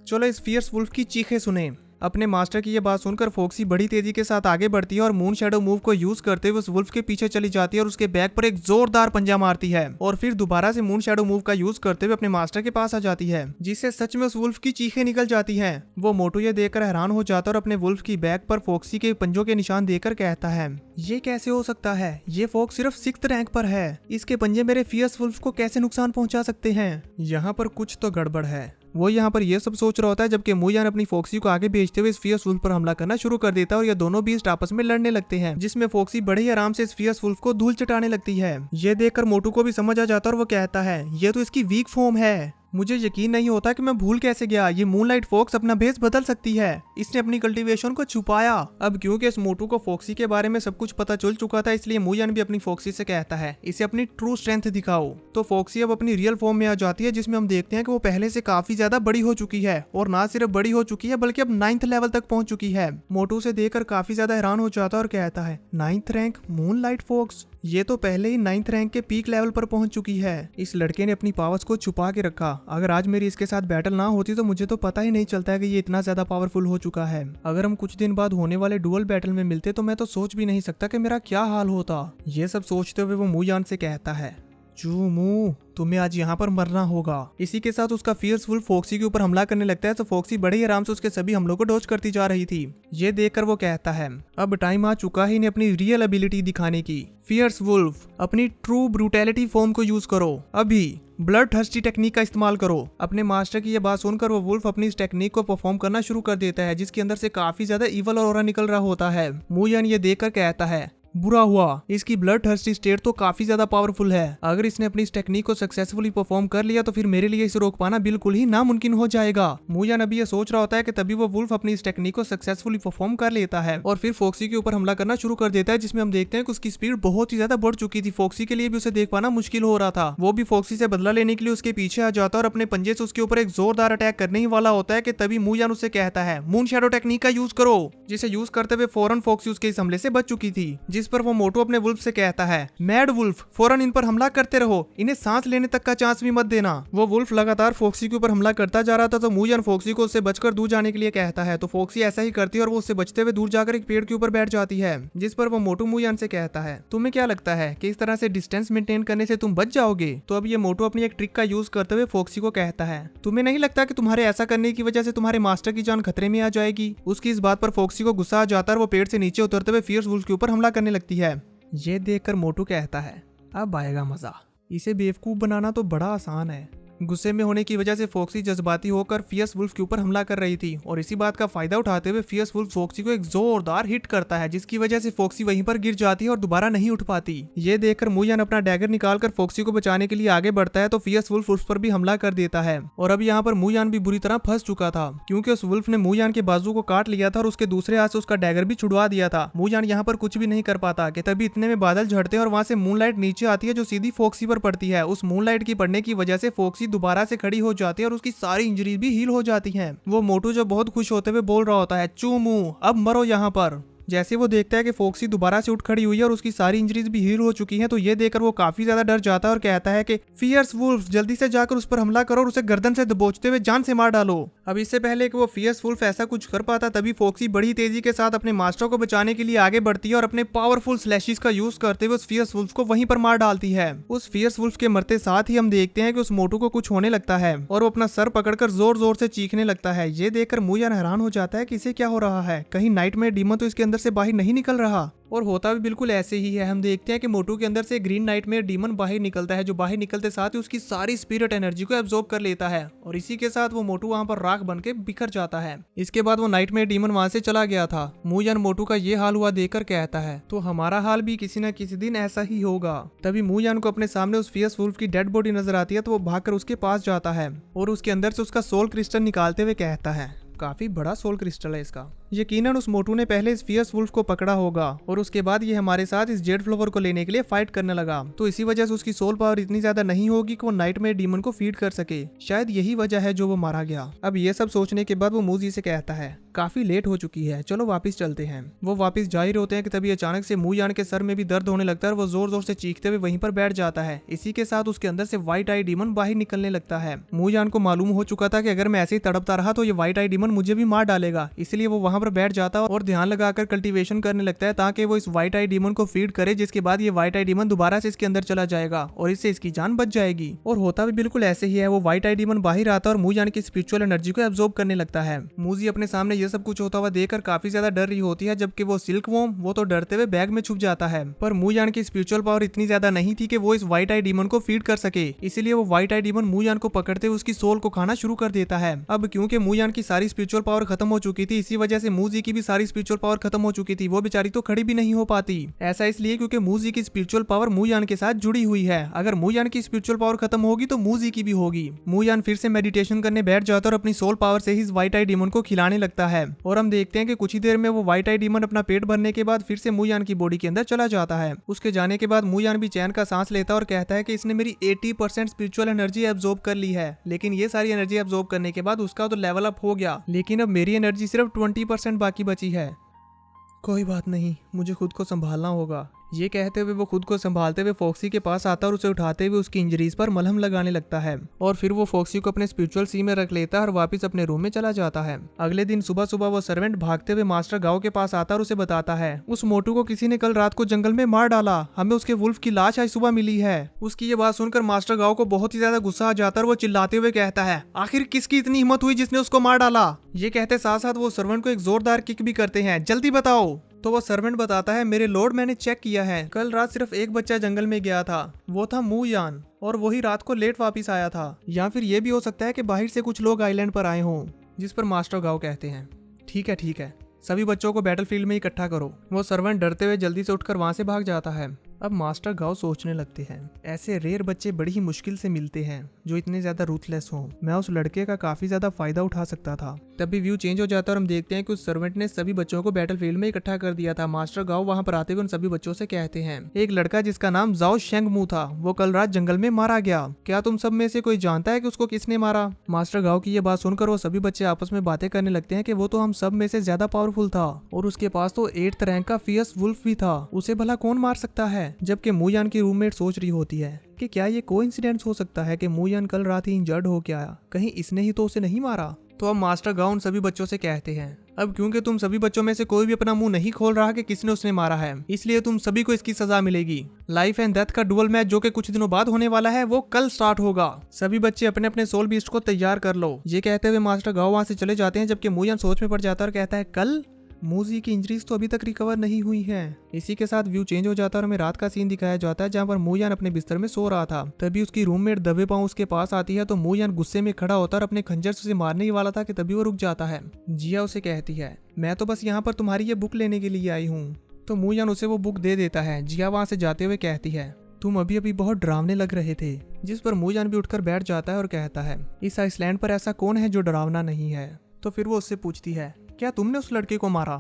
चलो इस फियर्स वुल्फ की चीखें सुने। अपने मास्टर की ये बात सुनकर फॉक्सी बड़ी तेजी के साथ आगे बढ़ती है और मून शैडो मूव को यूज करते हुए उस वुल्फ के पीछे चली जाती है और उसके बैक पर एक जोरदार पंजा मारती है और फिर दोबारा से मून शैडो मूव का यूज करते हुए अपने मास्टर के पास आ जाती है, जिससे सच में उस वुल्फ की चीखें निकल जाती हैं। वो मोटू ये देखकर हैरान हो जाता है और अपने वुल्फ की बैक पर फॉक्सी के पंजों के निशान देकर कहता है, ये कैसे हो सकता है? ये फॉक्स सिर्फ 6th रैंक पर है, इसके पंजे मेरे फियर्स वुल्फ को कैसे नुकसान पहुंचा सकते हैं? यहाँ पर कुछ तो गड़बड़ है। वो यहाँ पर ये सब सोच रहा होता है जबकि मूजान अपनी फॉक्सी को आगे भेजते हुए इस फियर्स वुल्फ पर हमला करना शुरू कर देता है और ये दोनों बीस्ट आपस में लड़ने लगते हैं, जिसमें फॉक्सी बड़े ही आराम से इस फियर्स वुल्फ को धूल चटाने लगती है। ये देखकर मोटू को भी समझ आ जाता है और वो कहता है, ये तो इसकी वीक फॉर्म है। मुझे यकीन नहीं होता कि मैं भूल कैसे गया, ये मूनलाइट फॉक्स अपना भेस बदल सकती है। इसने अपनी कल्टीवेशन को छुपाया। अब क्योंकि इस मोटू को फॉक्सी के बारे में सब कुछ पता चल चुका था, इसलिए मूजान भी अपनी फॉक्सी से कहता है, इसे अपनी ट्रू स्ट्रेंथ दिखाओ। तो फॉक्सी अब अपनी रियल फॉर्म में आ जाती है, जिसमें हम देखते हैं कि वो पहले से काफी ज्यादा बड़ी हो चुकी है और ना सिर्फ बड़ी हो चुकी है बल्कि अब 9th लेवल तक पहुंच चुकी है। मोटू से देखकर काफी ज्यादा हैरान हो जाता है और कहता है, 9th रैंक मूनलाइट फॉक्स, ये तो पहले ही 9th रैंक के पीक लेवल पर पहुंच चुकी है। इस लड़के ने अपनी पावर्स को छुपा के रखा। अगर आज मेरी इसके साथ बैटल ना होती तो मुझे तो पता ही नहीं चलता है कि ये इतना ज्यादा पावरफुल हो चुका है। अगर हम कुछ दिन बाद होने वाले डुअल बैटल में मिलते तो मैं तो सोच भी नहीं सकता कि मेरा क्या हाल होता। ये सब सोचते हुए वो मूयान से कहता है, चूमू तुम्हें आज यहाँ पर मरना होगा। इसी के साथ उसका फियर्स वुल्फ फॉक्सी के ऊपर हमला करने लगता है तो फॉक्सी बड़े ही आराम से उसके सभी हमलों को डॉज करती जा रही थी। ये देखकर वो कहता है, अब टाइम आ चुका है इन्हें अपनी रियल एबिलिटी दिखाने की। फियर्स वुल्फ अपनी ट्रू ब्रूटैलिटी फॉर्म को यूज करो, अभी ब्लड थर्स्टी टेक्निक का इस्तेमाल करो। अपने मास्टर की ये बात सुनकर वो वुल्फ अपनी इस टेक्निक को परफॉर्म करना शुरू कर देता है, जिसके अंदर से काफी ज्यादा इवल ऑरा निकल रहा होता है। मूयान ये देखकर कहता है, बुरा हुआ, इसकी ब्लड थर्स्टी स्टेट तो काफी ज्यादा पावरफुल है। अगर इसने अपनी इस टेक्निक को सक्सेसफुली परफॉर्म कर लिया तो फिर मेरे लिए इसे रोक पाना बिल्कुल ही नामुमकिन हो जाएगा। मूयान अभी ये सोच रहा होता है कि तभी वो वुल्फ अपनी इस टेक्निक को सक्सेसफुली परफॉर्म कर लेता है और फिर फॉक्सी के ऊपर हमला करना शुरू कर देता है, जिसमें हम देखते हैं कि उसकी स्पीड बहुत ही ज्यादा बढ़ चुकी थी। फॉक्सी के लिए भी उसे देख पाना मुश्किल हो रहा था। वो भी फॉक्सी से बदला लेने के लिए उसके पीछे आ जाता है और अपने पंजे से उसके ऊपर एक जोरदार अटैक करने ही वाला होता है कि तभी मूयान उससे कहता है, मून शैडो टेक्निक का यूज करो, जिसे यूज करते हुए फौरन फॉक्सी उसके इस हमले से बच चुकी थी। जिस पर वो मोटू अपने वुल्फ से कहता है, मैड वुल्फ फौरन इन पर हमला करते रहो, इन्हें सांस लेने तक का चांस भी मत देना। वो वुल्फ लगातार फॉक्सी के ऊपर हमला करता जा रहा था तो मूयान फॉक्सी को उससे बचकर दूर जाने के लिए कहता है तो फॉक्सी ऐसा ही करती है और वो उससे बचते हुए दूर जाकर एक पेड़ के ऊपर बैठ जाती है। जिस पर वो मोटू मूयान से कहता है, तुम्हें क्या लगता है कि इस तरह से डिस्टेंस मेंटेन करने से तुम बच जाओगे? तो अब ये मोटू अपनी एक ट्रिक का यूज करते हुए फॉक्सी को कहता है, तुम्हें नहीं लगता कि तुम्हारे ऐसा करने की वजह से तुम्हारे मास्टर की जान खतरे में आ जाएगी? उसकी इस बात पर फॉक्सी को गुस्सा आ जाता है और वो पेड़ से नीचे उतरते हुए फियर्स वुल्फ के ऊपर हमला करने लगती है। ये देखकर मोटू कहता है, अब आएगा मजा, इसे बेवकूफ बनाना तो बड़ा आसान है। गुस्से में होने की वजह से फॉक्सी जज्बाती होकर फियर्स वुल्फ के ऊपर हमला कर रही थी और इसी बात का फायदा उठाते हुए फियर्स वुल्फ फॉक्सी को एक जोरदार हिट करता है, जिसकी वजह से फॉक्सी वहीं पर गिर जाती है और दोबारा नहीं उठ पाती। ये देखकर मूयान अपना डैगर निकालकर फॉक्सी को बचाने के लिए आगे बढ़ता है तो फियर्स वुल्फ उस पर भी हमला कर देता है और अब यहाँ पर मूयान भी बुरी तरह फंस चुका था, क्योंकि उस वुल्फ ने मूयान के बाजू को काट लिया था और उसके दूसरे हाथ से उसका डैगर भी छुड़वा दिया था। मूयान यहाँ पर कुछ भी नहीं कर पाता कि तभी इतने में बादल झड़ते हैं और वहां से मूनलाइट नीचे आती है जो सीधी फॉक्सी पर पड़ती है। उस मूनलाइट की पड़ने की वजह से फॉक्सी दोबारा से खड़ी हो जाती है और उसकी सारी इंजरी भी हील हो जाती हैं। वो मोटू जो बहुत खुश होते हुए बोल रहा होता है, चूमू अब मरो यहाँ पर। जैसे वो देखता है कि फॉक्सी दोबारा से उठ खड़ी हुई है और उसकी सारी इंजरीज भी हील हो चुकी हैं तो ये देखकर वो काफी ज्यादा डर जाता है और कहता है कि फियर्स वुल्फ जल्दी से जाकर उस पर हमला करो और उसे गर्दन से दबोचते हुए जान से मार डालो। अब इससे पहले कि वो फियर्स वुल्फ ऐसा कुछ कर पाता तभी फॉक्सी बड़ी तेजी के साथ अपने मास्टर को बचाने के लिए आगे बढ़ती है और अपने पावरफुल स्लैशेस का यूज करते हुए उस फियर्स वुल्फ को वहीं पर मार डालती है। उस फियर्स वुल्फ के मरते साथ ही हम देखते हैं कि उस मोटू को कुछ होने लगता है और वो अपना सर पकड़कर जोर जोर से चीखने लगता है। ये देखकर मूयान हैरान हो जाता है कि इसे क्या हो रहा है, कहीं नाइटमेयर डीमन तो इसके अंदर से बाहर नहीं निकल रहा। और होता भी बिल्कुल ऐसे ही है। हम देखते हैं कि मोटू के अंदर से ग्रीन नाइटमेयर डीमन बाहर निकलता है जो बाहर निकलते साथ ही उसकी सारी स्पिरिट एनर्जी को एब्जॉर्ब कर लेता है और इसी के साथ वो मोटू वहां पर राख बन के बिखर जाता है। इसके बाद वो नाइटमेयर डीमन वहां से चला गया था। मूयान मोटू का ये हाल हुआ देखकर कहता है, तो हमारा हाल भी किसी न किसी दिन ऐसा ही होगा। तभी मूयान को अपने सामने उस फियर्स वुल्फ की डेड बॉडी नजर आती है तो वो भागकर उसके पास जाता है और उसके अंदर से उसका सोल क्रिस्टल निकालते हुए कहता है, काफी बड़ा सोल क्रिस्टल है इसका। यकीनन उस मोटू ने पहले इस फियर्स वुल्फ को पकड़ा होगा और उसके बाद ये हमारे साथ इस जेड फ्लावर को लेने के लिए फाइट करने लगा, तो इसी वजह से उसकी सोल पावर इतनी ज्यादा नहीं होगी कि वो नाइटमेयर डीमन को फीड कर सके। शायद यही वजह है जो वो मारा गया। अब ये सब सोचने के बाद वो मूजी से कहता है, काफी लेट हो चुकी है, चलो वापिस चलते हैं। वो वापिस जा ही होते हैं कि तभी अचानक से मूयान के सर में भी दर्द होने लगता है और वो जोर जोर से चीखते हुए वहीं पर बैठ जाता है। इसी के साथ उसके अंदर से व्हाइट आई डीमन बाहर निकलने लगता है। मूयान को मालूम हो चुका था कि अगर मैं ऐसे ही तड़पता रहा तो ये व्हाइट आई डीमन मुझे भी मार डालेगा, इसलिए वो वहां पर बैठ जाता है और ध्यान लगाकर कल्टीवेशन करने लगता है ताकि वो इस व्हाइट आई डीमन को फीड करे, जिसके बाद ये व्हाइट आई डीमन दोबारा से इसके अंदर चला जाएगा और इससे इसकी जान बच जाएगी। और होता भी बिल्कुल ऐसे ही है। वो व्हाइट आई डीमन बाहर आता है और मूयान की स्पिरिचुअल एनर्जी को एब्जॉर्ब करने लगता है। मूजी अपने सामने ये सब कुछ होता हुआ देखकर काफी ज्यादा डर रही होती है, जबकि वो सिल्क वॉर्म वो तो डरते हुए बैग में छुप जाता है। पर मूयान की स्पिरिचुअल पावर इतनी ज्यादा नहीं थी कि वो इस व्हाइट आई डीमन को फीड कर सके, इसीलिए वो व्हाइट आई डीमन मूयान को पकड़ते हुए उसकी सोल को खाना शुरू कर देता है। अब क्योंकि मूयान की सारी स्पिरिचुअल पावर खत्म हो चुकी थी, इसी वजह से मूजी की भी सारी स्पिरिचुअल पावर खत्म हो चुकी थी। वो बेचारी तो खड़ी भी नहीं हो पाती। ऐसा इसलिए क्योंकि मूजी की स्पिरिचुअल पावर मूयान के साथ जुड़ी हुई है। अगर मूयान की स्पिरिचुअल पावर खत्म होगी तो मूजी की भी होगी। मूयान फिर से मेडिटेशन करने बैठ जाता है और अपनी सोल पावर से ही इस व्हाइट आई डीमन को खिलाने लगता है और हम देखते हैं कि कुछ ही देर में वो व्हाइट आई डीमन अपना पेट भरने के बाद फिर से मूयान की बॉडी के अंदर चला जाता है। उसके जाने के बाद मूयान भी चैन का सांस लेता है और कहता है कि इसने मेरी 80% स्पिरिचुअल एनर्जी एब्जॉर्ब कर ली है, लेकिन ये सारी एनर्जी एब्जॉर्ब करने के बाद उसका तो लेवल अप हो गया, लेकिन अब मेरी एनर्जी सिर्फ 20% बाकी बची है। कोई बात नहीं, मुझे खुद को संभालना होगा। ये कहते हुए वो खुद को संभालते हुए फॉक्सी के पास आता और उसे उठाते हुए उसकी इंजरीज पर मलहम लगाने लगता है और फिर वो फॉक्सी को अपने स्पिरिचुअल सी में रख लेता है और वापस अपने रूम में चला जाता है। अगले दिन सुबह सुबह वो सर्वेंट भागते हुए मास्टर गाओ के पास आता और उसे बताता है उस मोटू को किसी ने कल रात को जंगल में मार डाला, हमें उसके वुल्फ की लाश आज सुबह मिली है। उसकी ये बात सुनकर मास्टर गाओ को बहुत ही ज्यादा गुस्सा आ जाता है और वो चिल्लाते हुए कहता है आखिर किसकी इतनी हिम्मत हुई जिसने उसको मार डाला। ये कहते साथ साथ वो सर्वेंट को एक जोरदार किक भी करते हैं, जल्दी बताओ। तो वो सर्वेंट बताता है मेरे लॉर्ड मैंने चेक किया है, कल रात सिर्फ एक बच्चा जंगल में गया था, वो था मू यान, और वही रात को लेट वापस आया था। या फिर ये भी हो सकता है कि बाहर से कुछ लोग आइलैंड पर आए हों। जिस पर मास्टर गाओ कहते हैं ठीक है, सभी बच्चों को बैटलफील्ड में इकट्ठा करो। वो सर्वेंट डरते हुए जल्दी से उठकर वहां से भाग जाता है। अब मास्टर गाओ सोचने लगते हैं ऐसे रेयर बच्चे बड़ी ही मुश्किल से मिलते हैं जो इतने ज्यादा रूथलेस हों। मैं उस लड़के का काफी ज्यादा फायदा उठा सकता था। तभी व्यू चेंज हो जाता है और हम देखते हैं कि उस सर्वेंट ने सभी बच्चों को बैटलफील्ड में इकट्ठा कर दिया था। मास्टर गाओ वहां पर आते हुए उन सभी बच्चों से कहते हैं एक लड़का जिसका नाम जाओ शेंगमू था, वो कल रात जंगल में मारा गया। क्या तुम सब में से कोई जानता है कि उसको किसने मारा? मास्टर गाओ की ये बात सुनकर वो सभी बच्चे आपस में बातें करने लगते हैं कि वो तो हम सब में से ज्यादा पावरफुल था और उसके पास तो 8th रैंक का फियर्स वुल्फ भी था, उसे भला कौन मार सकता है। जबकि मूयान की रूममेट सोच रही होती है कि क्या ये कोइंसिडेंस हो सकता है कि मूयान कल रात ही इंजर्ड हो के आया, कहीं इसने ही तो उसे नहीं मारा। तो अब मास्टर गाउन सभी बच्चों से कहते हैं अब क्योंकि तुम सभी बच्चों में से कोई भी अपना मुंह नहीं खोल रहा कि किसने उसने मारा है, इसलिए तुम सभी को इसकी सजा मिलेगी। लाइफ एंड डेथ का डुअल मैच जो कि कुछ दिनों बाद होने वाला है वो कल स्टार्ट होगा। सभी बच्चे अपने अपने सोल बीस्ट को तैयार कर लो। ये कहते हुए मास्टर गाओ वहां से चले जाते हैं। जबकि मूयान सोच में पड़ जाता है और कहता है कल मूजी की इंजरीज तो अभी तक रिकवर नहीं हुई है। इसी के साथ व्यू चेंज हो जाता है और हमें रात का सीन दिखाया जाता है जहाँ पर मूयान अपने बिस्तर में सो रहा था। तभी उसकी रूममेट दबे पांव उसके पास आती है तो मूयान गुस्से में खड़ा होता है और अपने खंजर से उसे मारने ही वाला था कि तभी वो रुक जाता है। जिया उसे कहती है मैं तो बस यहाँ पर तुम्हारी ये बुक लेने के लिए आई हूँ। तो मूयान उसे वो बुक दे देता है। जिया वहाँ से जाते हुए कहती है तुम अभी अभी बहुत डरावने लग रहे थे। जिस पर मूयान भी उठकर बैठ जाता है और कहता है इस आइसलैंड पर ऐसा कौन है जो डरावना नहीं है। तो फिर वो उससे पूछती है क्या तुमने उस लड़के को मारा?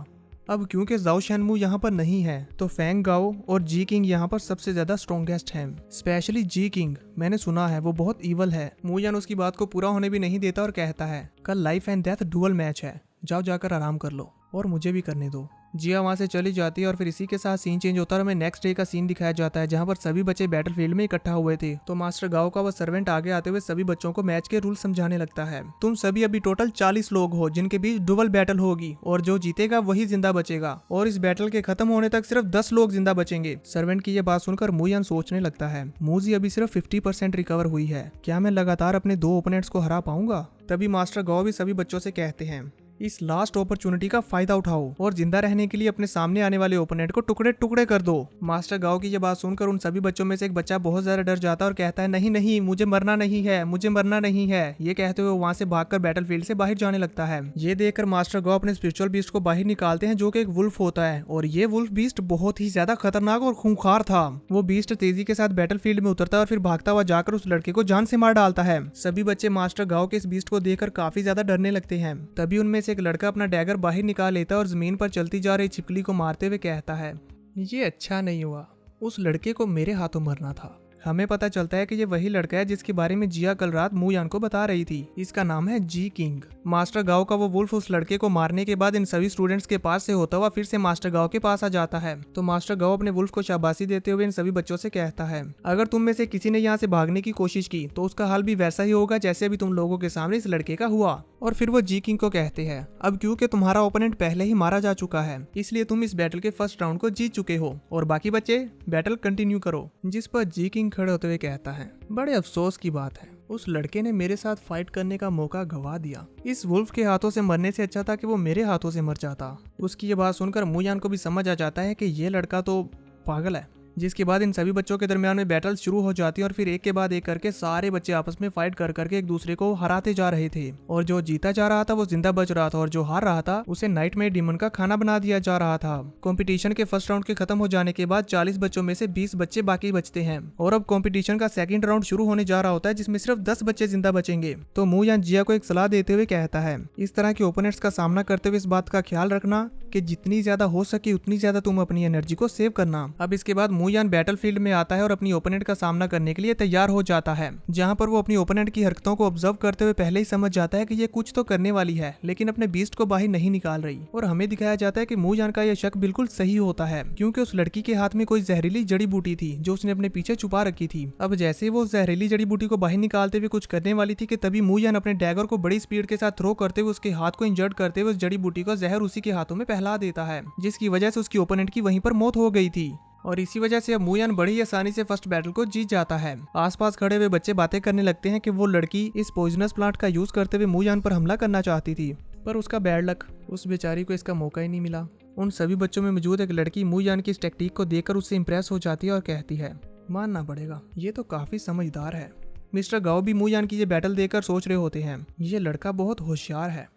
अब क्योंकि जाओ शेनमू यहाँ पर नहीं है तो फैंग गाओ और जी किंग यहाँ पर सबसे ज्यादा स्ट्रॉन्गेस्ट हैं। स्पेशली जी किंग, मैंने सुना है वो बहुत ईवल है। मूयान उसकी बात को पूरा होने भी नहीं देता और कहता है कल life and death dual match है, जाओ जाकर आराम कर लो और मुझे भी करने दो। जिया वहां से चली जाती है और फिर इसी के साथ सीन चेंज होता है और हमें नेक्स्ट डे का सीन दिखाया जाता है जहां पर सभी बच्चे बैटलफील्ड में इकट्ठा हुए थे। तो मास्टर गाओ का वो सर्वेंट आगे आते हुए सभी बच्चों को मैच के रूल समझाने लगता है। तुम सभी अभी टोटल 40 लोग हो जिनके बीच डुअल बैटल होगी और जो जीतेगा वही जिंदा बचेगा और इस बैटल के खत्म होने तक सिर्फ 10 लोग जिंदा बचेंगे। सर्वेंट की ये बात सुनकर मूयान सोचने लगता है मूजी अभी सिर्फ 50% रिकवर हुई है, क्या मैं लगातार अपने 2 ओपोनेंट्स को हरा पाऊंगा? तभी मास्टर गाओ भी सभी बच्चों से कहते हैं इस लास्ट अपॉर्चुनिटी का फायदा उठाओ और जिंदा रहने के लिए अपने सामने आने वाले ओपोनेंट को टुकड़े टुकड़े कर दो। मास्टर गाओ की ये बात सुनकर उन सभी बच्चों में से एक बच्चा बहुत ज्यादा डर जाता है और कहता है नहीं मुझे मरना नहीं है, मुझे मरना नहीं है। ये कहते हुए वहां से भागकर बैटलफील्ड से बाहर जाने लगता है। ये देखकर मास्टर गाओ अपने स्पिरिचुअल बीस्ट को बाहर निकालते हैं जो कि एक वुल्फ होता है और ये वुल्फ बीस्ट बहुत ही ज्यादा खतरनाक और खूंखार था। वो बीस्ट तेजी के साथ बैटलफील्ड में उतरता है और फिर भागता हुआ जाकर उस लड़के को जान से मार डालता है। सभी बच्चे मास्टर गाओ के इस बीस्ट को देखकर काफी ज्यादा डरने लगते हैं। तभी उनमें से एक लड़का अपना डैगर बाहर निकाल लेता है और जमीन पर चलती जा रही छिपकली को मारते हुए कहता है ये अच्छा नहीं हुआ, उस लड़के को मेरे हाथों मरना था। हमें पता चलता है कि ये वही लड़का है जिसके बारे में जिया कल रात मूयान को बता रही थी। इसका नाम है जी किंग। मास्टर गाओ का वो वुल्फ उस लड़के को मारने के बाद इन सभी स्टूडेंट्स के पास से होता हुआ फिर से मास्टर गाओ के पास आ जाता है। तो मास्टर गाओ अपने वुल्फ को शाबाशी देते हुए इन सभी बच्चों से कहता है अगर तुम में से किसी ने यहाँ से भागने की कोशिश की तो उसका हाल भी वैसा ही होगा जैसे अभी तुम लोगों के सामने इस लड़के का हुआ। और फिर वो जी किंग को कहते हैं अब क्योंकि तुम्हारा ओपोनेंट पहले ही मारा जा चुका है इसलिए तुम इस बैटल के फर्स्ट राउंड को जीत चुके हो और बाकी बच्चे बैटल कंटिन्यू करो। जिस पर जी किंग खड़े होते हुए कहता है बड़े अफसोस की बात है, उस लड़के ने मेरे साथ फाइट करने का मौका गवा दिया। इस वुल्फ के हाथों से मरने से अच्छा था कि वो मेरे हाथों से मर जाता। उसकी ये बात सुनकर मूयान को भी समझ आ जाता है कि ये लड़का तो पागल है। जिसके बाद इन सभी बच्चों के दरमियान में बैटल शुरू हो जाती है और फिर एक के बाद एक करके सारे बच्चे आपस में फाइट कर करके एक दूसरे को हराते जा रहे थे और जो जीता जा रहा था वो जिंदा बच रहा था और जो हार रहा था उसे नाइटमेयर डीमन का खाना बना दिया जा रहा था। कंपटीशन के फर्स्ट राउंड के खत्म हो जाने के बाद 40 बच्चों में से 20 बच्चे बाकी बचते हैं और अब कंपटीशन का सेकंड राउंड शुरू होने जा रहा होता है जिसमें सिर्फ 10 बच्चे जिंदा बचेंगे। तो मूयान जिया को एक सलाह देते हुए कहता है इस तरह के ओपोनेंट्स का सामना करते हुए इस बात का ख्याल रखना कि जितनी ज्यादा हो सके उतनी ज्यादा तुम अपनी एनर्जी को सेव करना। अब इसके बाद मूयान बैटलफील्ड में आता है और अपनी ओपोनेंट का सामना करने के लिए तैयार हो जाता है, जहां पर वो अपनी ओपोनेंट की हरकतों को ऑब्जर्व करते हुए पहले ही समझ जाता है कि ये कुछ तो करने वाली है लेकिन अपने बीस्ट को बाहर नहीं निकाल रही। और हमें दिखाया जाता है कि मूयान का यह शक बिल्कुल सही होता है, क्योंकि उस लड़की के हाथ में कोई जहरीली जड़ी बूटी थी जो उसने अपने पीछे छुपा रखी थी। अब जैसे वो जहरीली जड़ी बूटी को बाहर निकालते हुए कुछ करने वाली थी कि तभी मूयान अपने डैगर को बड़ी स्पीड के साथ थ्रो करते हुए उसके हाथ को इंजर्ड करते हुए उस जड़ी बूटी को जहर उसी के हाथों में फैला देता है, जिसकी वजह से उसकी ओपोनेंट की वहीं पर मौत हो गई थी। और इसी वजह से अब मूयान बड़ी आसानी से फर्स्ट बैटल को जीत जाता है। आसपास खड़े हुए बच्चे बातें करने लगते हैं कि वो लड़की इस पॉइजनस प्लांट का यूज करते हुए मूयान पर हमला करना चाहती थी, पर उसका बैड लक, उस बेचारी को इसका मौका ही नहीं मिला। उन सभी बच्चों में मौजूद एक लड़की मूयान की इस टेक्निक को देखकर उससे इंप्रेस हो जाती है और कहती है, मानना पड़ेगा ये तो काफी समझदार है। मिस्टर गाओ भी मूयान की ये बैटल देखकर सोच रहे होते हैं, ये लड़का बहुत होशियार है।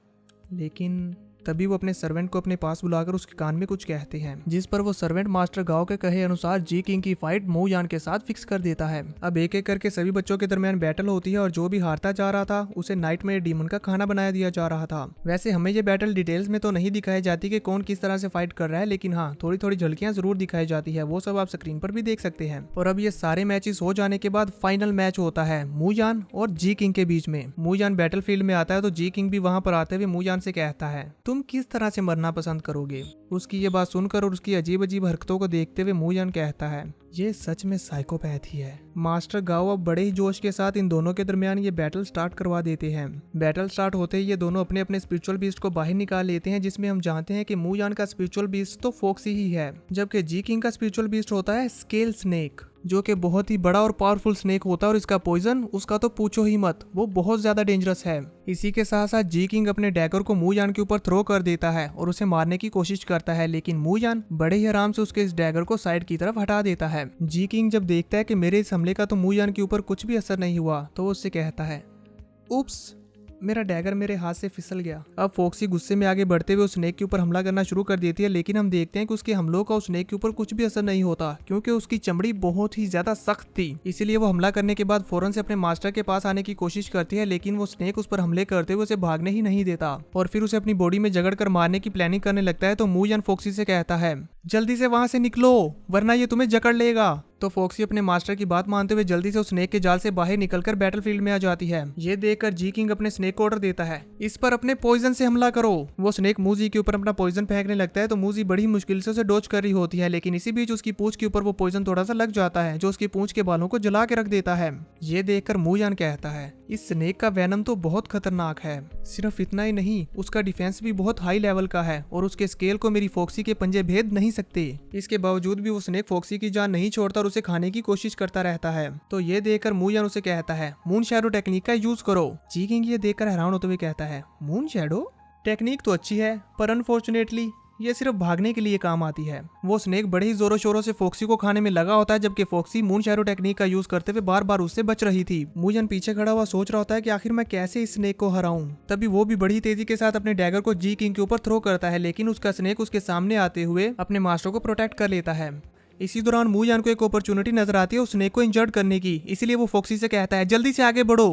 लेकिन तभी वो अपने सर्वेंट को अपने पास बुलाकर उसके कान में कुछ कहते हैं, जिस पर वो सर्वेंट मास्टर गाओ के कहे अनुसार जी किंग की फाइट मूयान के साथ फिक्स कर देता है। अब एक एक करके सभी बच्चों के दरमियान बैटल होती है और जो भी हारता जा रहा था उसे नाइटमेयर डीमन का खाना बनाया दिया जा रहा था। वैसे हमें ये बैटल डिटेल्स में तो नहीं दिखाई जाती कि कौन किस तरह से फाइट कर रहा है, लेकिन हाँ थोड़ी थोड़ी झलकियां जरूर दिखाई जाती है, वो सब आप स्क्रीन पर भी देख सकते हैं। और अब ये सारे मैचेस हो जाने के बाद फाइनल मैच होता है मूयान और जी किंग के बीच में। मूयान बैटलफील्ड में आता है तो जी किंग भी वहां पर आते हुए मूयान से कहता है, तुम किस तरह से मरना पसंद करोगे। उसकी ये बात सुनकर और उसकी अजीब अजीब हरकतों को देखते हुए मूयान कहता है, ये सच में साइकोपैथी है। मास्टर गाओ अब बड़े ही जोश के साथ इन दोनों के दरमियान ये बैटल स्टार्ट करवा देते हैं। बैटल स्टार्ट होते ही ये दोनों अपने अपने स्पिरिचुअल बीस्ट को बाहर निकाल लेते हैं, जिसमें हम जानते हैं कि मूयान का स्पिरिचुअल बीस्ट तो फोक्सी ही है, जबकि जी किंग का स्पिरिचुअल बीस्ट होता है स्केल स्नेक, जो कि बहुत ही बड़ा और पावरफुल स्नेक होता है और इसका पॉइजन उसका तो पूछो ही मत, वो बहुत ज्यादा डेंजरस है। इसी के साथ साथ जी किंग अपने डैगर को मूयान के ऊपर थ्रो कर देता है और उसे मारने की कोशिश करता है, लेकिन मूयान बड़े ही आराम से उसके इस डैगर को साइड की तरफ हटा देता है। जी किंग जब देखता है कि मेरे इस हमले का तो मूयान के ऊपर कुछ भी असर नहीं हुआ तो वो उससे कहता है, उप्स, मेरा डैगर मेरे हाथ से फिसल गया। अब फोक्सी गुस्से में आगे बढ़ते हुए उस स्नेक के ऊपर हमला करना शुरू कर देती है, लेकिन हम देखते हैं कि उसके हमलों का उस स्नेक के ऊपर कुछ भी असर नहीं होता, क्योंकि उसकी चमड़ी बहुत ही ज्यादा सख्त थी। इसीलिए वो हमला करने के बाद फौरन से अपने मास्टर के पास आने की कोशिश करती है, लेकिन वो स्नेक उस पर हमले करते हुए उसे भागने ही नहीं देता और फिर उसे अपनी बॉडी में जगड़ कर मारने की प्लानिंग करने लगता है। तो मूयान फोक्सी से कहता है, जल्दी से वहां से निकलो वरना ये तुम्हें जकड़ लेगा। तो फोक्सी अपने मास्टर की बात मानते हुए जल्दी से उस स्नेक के जाल से बाहर निकलकर बैटलफील्ड में आ जाती है। ये देखकर जी किंग अपने स्नेक को ऑर्डर देता है, इस पर अपने पॉइजन से हमला करो। वो स्नेक मूजी के ऊपर अपना पॉइजन फेंकने लगता है तो मूजी बड़ी मुश्किल से उसे डॉज कर रही होती है, लेकिन इसी बीच उसकी पूंछ के ऊपर वो पॉइजन थोड़ा सा लग जाता है जो उसकी पूंछ के बालों को जला के रख देता है। ये देखकर मूयान कहता है, इस स्नेक का वेनम तो बहुत खतरनाक है। सिर्फ इतना ही नहीं, उसका डिफेंस भी बहुत हाई लेवल का है और उसके स्केल को मेरी फोक्सी के पंजे भेद नहीं सकते। इसके बावजूद भी वो स्नेक फोक्सी की जान नहीं छोड़ता और उसे खाने की कोशिश करता रहता है। तो ये देखकर मूयान उसे कहता है, मून शैडो टेक्निक का यूज करो। जी किंग ये देखकर हैरान होते हुए कहता है, मून शैडो टेक्निक तो अच्छी है, पर अनफॉर्चुनेटली ये सिर्फ भागने के लिए काम आती है। वो स्नेक बड़े ही जोरों शोरों से फोक्सी को खाने में लगा होता है, जबकि फोक्सी मून शैडो टेक्निक का यूज करते हुए बार बार उससे बच रही थी। मूयान पीछे खड़ा हुआ सोच रहा होता है कि आखिर मैं कैसे इस स्नेक को हराऊं। तभी वो भी बड़ी तेजी के साथ अपने डैगर को जी किंग के ऊपर थ्रो करता है, लेकिन उसका स्नेक उसके सामने आते हुए अपने मास्टर को प्रोटेक्ट कर लेता है। इसी दौरान मूयान को एक अपॉर्चुनिटी नजर आती है उस स्नेक को इंजर्ड करने की, इसलिए वो फोक्सी से कहता है, जल्दी से आगे बढ़ो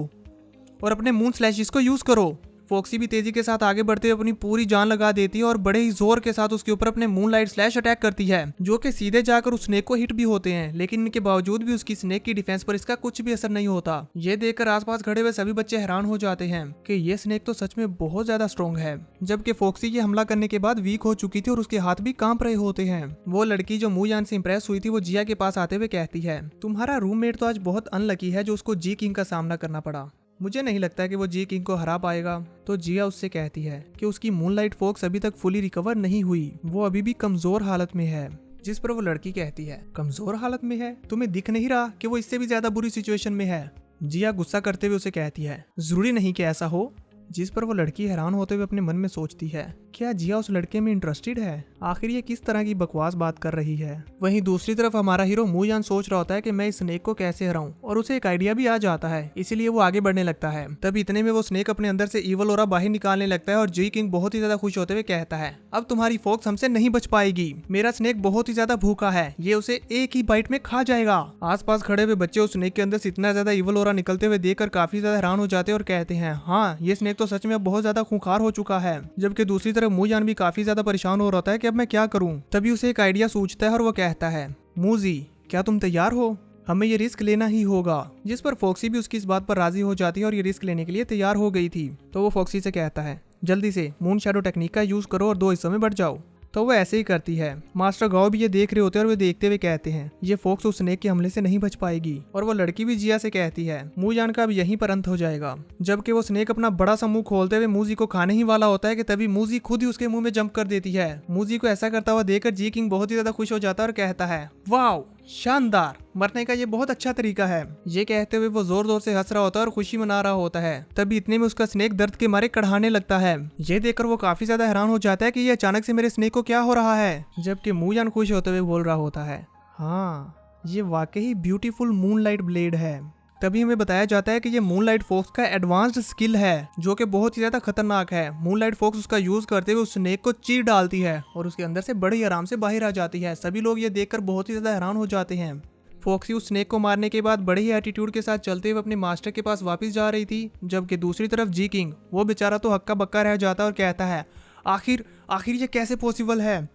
और अपने मून स्लैशेस को यूज करो। फोक्सी भी तेजी के साथ आगे बढ़ते हुए अपनी पूरी जान लगा देती है और बड़े ही जोर के साथ उसके ऊपर अपने मूनलाइट स्लैश अटैक करती है, जो कि सीधे जाकर उस स्नेक को हिट भी होते हैं, लेकिन इनके बावजूद भी उसकी स्नेक की डिफेंस पर इसका कुछ भी असर नहीं होता। ये देखकर आसपास खड़े हुए सभी बच्चे हैरान हो जाते हैं कि ये स्नेक तो सच में बहुत ज्यादा स्ट्रॉन्ग है, जबकि फोक्सी ये हमला करने के बाद वीक हो चुकी थी और उसके हाथ भी कांप रहे होते हैं। वो लड़की जो मूयान से इंप्रेस हुई थी वो जिया के पास आते हुए कहती है, तुम्हारा रूममेट तो आज बहुत अनलकी है जो उसको जी किंग का सामना करना पड़ा। मुझे नहीं लगता कि वो जी किंग को हरा पाएगा। तो जिया उससे कहती है कि उसकी मूनलाइट फोक्स अभी तक फुली रिकवर नहीं हुई, वो अभी भी कमजोर हालत में है। जिस पर वो लड़की कहती है, कमजोर हालत में है? तुम्हें दिख नहीं रहा कि वो इससे भी ज्यादा बुरी सिचुएशन में है? जिया गुस्सा करते हुए उसे कहती है, जरूरी नहीं कि ऐसा हो। जिस पर वो लड़की हैरान होते हुए अपने मन में सोचती है, क्या जिया उस लड़के में इंटरेस्टेड है? आखिर ये किस तरह की बकवास बात कर रही है। वहीं दूसरी तरफ हमारा हीरो मूयान सोच रहा होता है कि मैं इस स्नेक को कैसे हराऊं, और उसे एक आइडिया भी आ जाता है, इसीलिए वो आगे बढ़ने लगता है। तब इतने में वो स्नेक अपने अंदर से ईवल ऑरा बाहर निकालने लगता है और जी किंग बहुत ही ज्यादा खुश होते हुए कहता है, अब तुम्हारी फोक्स हमसे नहीं बच पाएगी। मेरा स्नेक बहुत ही ज्यादा भूखा है, ये उसे एक ही बाइट में खा जाएगा। आसपास खड़े हुए बच्चे उस स्नेक के अंदर से इतना ज्यादा ईवल ऑरा निकलते हुए देखकर काफी ज्यादा हैरान हो जाते हैं और कहते हैं, हाँ ये स्नेक तो सच में बहुत ज्यादा खूंखार हो चुका है। जबकि दूसरी तरफ मूयान भी काफी ज्यादा परेशान हो रहा है कि अब मैं क्या करूं। तभी उसे एक आइडिया सूझता है और वो कहता है, मूजी क्या तुम तैयार हो? हमें ये रिस्क लेना ही होगा। जिस पर फॉक्सी भी उसकी इस बात पर राजी हो जाती है और ये रिस्क लेने के लिए तैयार हो गई थी। तो वो फॉक्सी से कहता है, जल्दी से मून शैडो टेक्निक का यूज करो और 2 हिस्सों में बढ़ जाओ। तो वो ऐसे ही करती है। मास्टर गाओ भी ये देख रहे होते हैं और वे देखते हुए कहते हैं, ये फॉक्स उस स्नेक के हमले से नहीं बच पाएगी। और वो लड़की भी जिया से कहती है, मूजान का अब यहीं पर अंत हो जाएगा। जबकि वो स्नेक अपना बड़ा सा मुंह खोलते हुए मूजी को खाने ही वाला होता है कि तभी मूजी खुद ही उसके मुंह में जंप कर देती है। मूजी को ऐसा करता हुआ देखकर जी किंग बहुत ही ज्यादा खुश हो जाता है और कहता है, वाओ शानदार, मरने का ये बहुत अच्छा तरीका है। ये कहते हुए वो जोर जोर से हंस रहा होता है और खुशी मना रहा होता है। तभी इतने में उसका स्नेक दर्द के मारे कड़हाने लगता है। ये देखकर वो काफी ज्यादा हैरान हो जाता है कि ये अचानक से मेरे स्नेक को क्या हो रहा है। जबकि मूजान खुश होते हुए बोल रहा होता है, हाँ ये वाकई ब्यूटीफुल मूनलाइट ब्लेड है। तभी हमें बताया जाता है कि ये मूनलाइट फॉक्स का एडवांस्ड स्किल है जो कि बहुत ही ज्यादा खतरनाक है। मूनलाइट फॉक्स उसका यूज करते हुए उस स्नेक को चीर डालती है और उसके अंदर से बड़े आराम से बाहर आ जाती है। सभी लोग ये देखकर बहुत ही ज्यादा हैरान हो जाते हैं। फॉक्सी उस स्नेक को मारने के बाद बड़े ही एटीट्यूड के साथ चलते हुए अपने मास्टर के पास वापस जा रही थी। जबकि दूसरी तरफ जी किंग, वो बेचारा तो हक्का बक्का रह जाता है और कहता है, आखिर ये कैसे पॉसिबल है?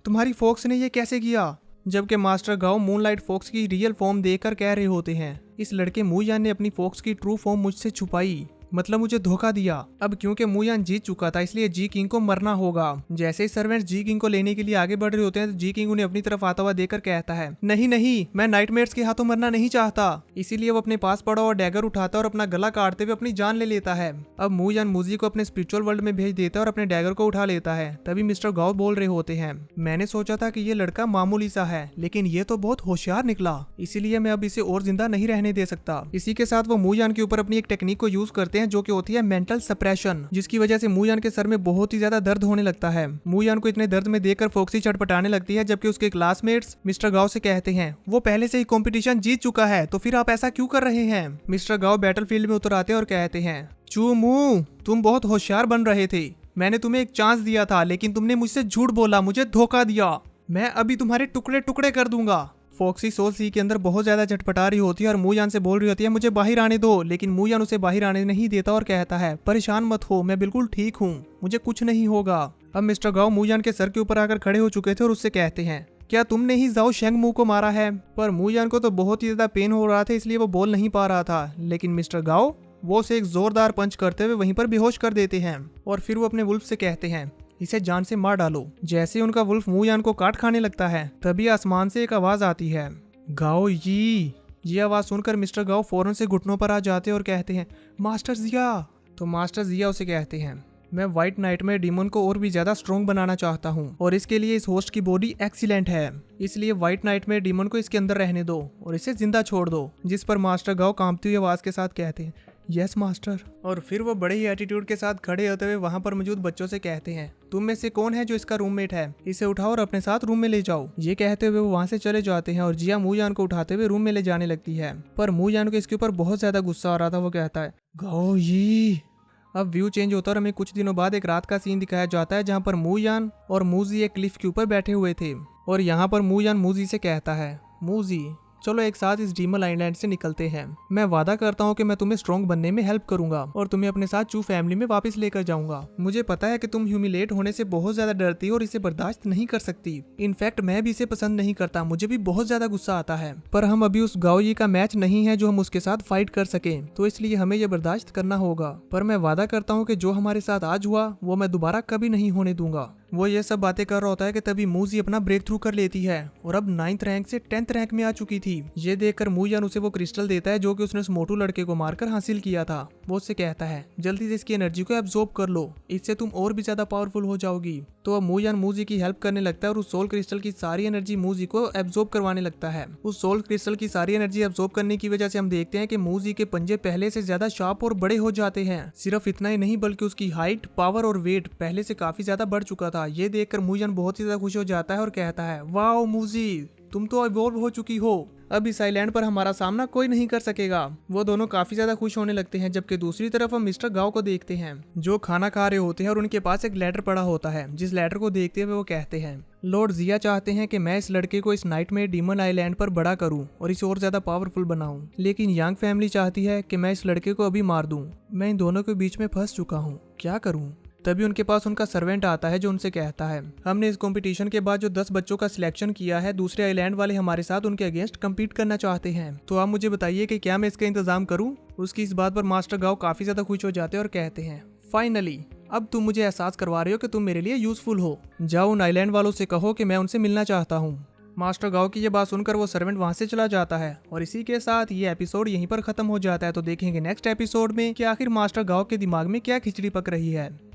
तुम्हारी फॉक्स ने ये कैसे किया? जबकि मास्टर गाओ मूनलाइट फॉक्स की रियल फॉर्म देखकर कह रहे होते हैं, इस लड़के मूजान ने अपनी फॉक्स की ट्रू फॉर्म मुझसे छुपाई, मतलब मुझे धोखा दिया। अब क्योंकि मूजान जीत चुका था इसलिए जी किंग को मरना होगा। जैसे ही सर्वेंट्स जी किंग को लेने के लिए आगे बढ़ रहे होते हैं तो जी किंग उन्हें अपनी तरफ आता हुआ देखकर कहता है, नहीं मैं नाइटमेयर्स के हाथों मरना नहीं चाहता। इसीलिए वो अपने पास पड़ा और डैगर उठाता है और अपना गला काटते हुए अपनी जान ले लेता है। अब मूजान मूजी को अपने स्पिरिचुअल वर्ल्ड में भेज देता है और अपने डैगर को उठा लेता है। तभी मिस्टर गाओ बोल रहे होते हैं, मैंने सोचा था कि ये लड़का मामूली सा है लेकिन ये तो बहुत होशियार निकला, इसीलिए मैं अब इसे और जिंदा नहीं रहने दे सकता। इसी के साथ वो मूजान के ऊपर अपनी एक टेक्निक को यूज करते हैं जो कि होती है मेंटल सप्रेशन, जिसकी वजह से मूजान के सर में बहुत ही ज्यादा दर्द होने लगता है। मूजान को इतने दर्द में देखकर फॉक्सी चटपटाने लगती है। जबकि उसके क्लासमेट्स मिस्टर गाओ से कहते हैं, वो पहले से ही कंपटीशन जीत चुका है तो फिर आप ऐसा क्यों कर रहे हैं? मिस्टर गाओ बैटलफील्ड में उतर आते हैं और कहते हैं, चू मू, तुम बहुत होशियार बन रहे थे। मैंने तुम्हें एक चांस दिया था लेकिन तुमने मुझसे झूठ बोला, मुझे धोखा दिया। मैं अभी तुम्हारे टुकड़े टुकड़े कर दूंगा। फॉक्सी सोल सी के अंदर बहुत ज्यादा झटपटा रही होती है और मूजान से बोल रही होती है, मुझे बाहर आने दो। लेकिन मूजान उसे बाहर आने नहीं देता और कहता है, परेशान मत हो, मैं बिल्कुल ठीक हूँ, मुझे कुछ नहीं होगा। अब मिस्टर गाओ मूजान के सर के ऊपर आकर खड़े हो चुके थे और उससे कहते हैं, क्या तुमने ही जाओ शेंगमू को मारा है? पर मूजान को तो बहुत ही ज्यादा पेन हो रहा था इसलिए वो बोल नहीं पा रहा था। लेकिन मिस्टर गाओ वो उसे एक जोरदार पंच करते हुए वहीं पर बेहोश कर देते हैं और फिर वो अपने वुल्फ से कहते हैं, इसे जान से मार डालो। जैसे उनका वुल्फ मूजान को काट खाने लगता है तभी आसमान से एक आवाज आती है, गाओ ये आवाज सुनकर मिस्टर गाओ फौरन से घुटनों पर आ जाते हैं और कहते हैं, मास्टर जिया। तो मास्टर जिया उसे कहते हैं, मैं व्हाइट नाइट में डीमन को और भी ज्यादा स्ट्रॉन्ग बनाना चाहता हूँ और इसके लिए इस होस्ट की बॉडी एक्सीलेंट है, इसलिए व्हाइट नाइट में डीमन को इसके अंदर रहने दो और इसे जिंदा छोड़ दो। जिस पर मास्टर गाओ कांपती हुई आवाज के साथ कहते हैं, यस मास्टर। और फिर वो बड़े ही एटीट्यूड के साथ खड़े होते हुए वहां पर मौजूद बच्चों से कहते हैं, तुम में से कौन है जो इसका रूममेट है? इसे उठाओ और अपने साथ रूम में ले जाओ। ये कहते हुए वो वहां से चले जाते हैं और जिया मूजान को उठाते हुए रूम में ले जाने लगती है। पर मूजान को इसके ऊपर बहुत ज्यादा गुस्सा आ रहा था। वो कहता है, गाओ ये। अब व्यू चेंज होता है और हमें कुछ दिनों बाद एक रात का सीन दिखाया जाता है जहाँ पर मूजान और मूजी एक क्लिफ के ऊपर बैठे हुए थे और यहाँ पर मूजान मूजी से कहता है, मूजी चलो एक साथ इस डीमन आइलैंड से निकलते हैं। मैं वादा करता हूँ कि मैं तुम्हें स्ट्रॉन्ग बनने में हेल्प करूंगा और तुम्हें अपने साथ चू फैमिली में वापस लेकर जाऊंगा। मुझे पता है कि तुम ह्यूमिलेट होने से बहुत ज्यादा डरती हो और इसे बर्दाश्त नहीं कर सकती। इनफैक्ट मैं भी इसे पसंद नहीं करता, मुझे भी बहुत ज्यादा गुस्सा आता है। पर हम अभी उस गाओई का मैच नहीं है जो हम उसके साथ फाइट कर सके, तो इसलिए हमें यह बर्दाश्त करना होगा। पर मैं वादा करता हूँ कि जो हमारे साथ आज हुआ वो मैं दोबारा कभी नहीं होने दूंगा। वो ये सब बातें कर रहा होता है कि तभी मूजी अपना ब्रेक थ्रू कर लेती है और अब 9th रैंक से 10th रैंक में आ चुकी थी। ये देखकर मूजान उसे वो क्रिस्टल देता है जो कि उसने उस मोटू लड़के को मारकर हासिल किया था। वो उससे कहता है, जल्दी से इसकी एनर्जी को एब्जॉर्ब कर लो, इससे तुम और भी ज्यादा पावरफुल हो जाओगी। तो अब मूजान मूजी की हेल्प करने लगता है और उस सोल क्रिस्टल की सारी एनर्जी मूजी को एब्जॉर्ब करवाने लगता है। उस सोल क्रिस्टल की सारी एनर्जी एब्जॉर्ब करने की वजह से हम देखते हैं कि मूजी के पंजे पहले से ज्यादा शार्प और बड़े हो जाते हैं। सिर्फ इतना ही नहीं बल्कि उसकी हाइट, पावर और वेट पहले से काफी ज्यादा बढ़ चुका था। ये देखकर मूजान बहुत ही ज्यादा खुश हो जाता है और कहता है, वाओ मूजी, तुम तो इवॉल्व हो चुकी हो, अब इस आइलैंड पर हमारा सामना कोई नहीं कर सकेगा। वो दोनों काफी ज्यादा खुश होने लगते हैं। जबकि दूसरी तरफ हम मिस्टर गाओ को देखते हैं जो खाना खा रहे होते हैं और उनके पास एक लेटर पड़ा होता है। जिस लेटर को देखते हुए वो कहते हैं, लॉर्ड जिया चाहते हैं कि मैं इस लड़के को इस नाइट में डीमन आइलैंड पर बड़ा करूं और इसे और ज्यादा पावरफुल बनाऊं, लेकिन यांग फैमिली चाहती है कि मैं इस लड़के को अभी मार दूं। मैं इन दोनों के बीच में फंस चुका हूँ, क्या करूं? तभी उनके पास उनका सर्वेंट आता है जो उनसे कहता है, हमने इस कंपटीशन के बाद जो 10 बच्चों का सिलेक्शन किया है, दूसरे आइलैंड वाले हमारे साथ उनके अगेंस्ट कम्पीट करना चाहते हैं, तो आप मुझे बताइए कि क्या मैं इसका इंतजाम करूँ। उसकी इस बात पर मास्टर गाओ काफी ज्यादा खुश हो जाते हैं और कहते हैं, फाइनली अब तुम मुझे एहसास करवा रहे हो कि तुम मेरे लिए यूजफुल हो। जाओ उन आइलैंड वालों से कहो कि मैं उनसे मिलना चाहता हूँ। मास्टर गाओ की ये बात सुनकर वो सर्वेंट वहां से चला जाता है और इसी के साथ ये एपिसोड यहीं पर खत्म हो जाता है। तो देखेंगे नेक्स्ट एपिसोड में कि आखिर मास्टर गाओ के दिमाग में क्या खिचड़ी पक रही है।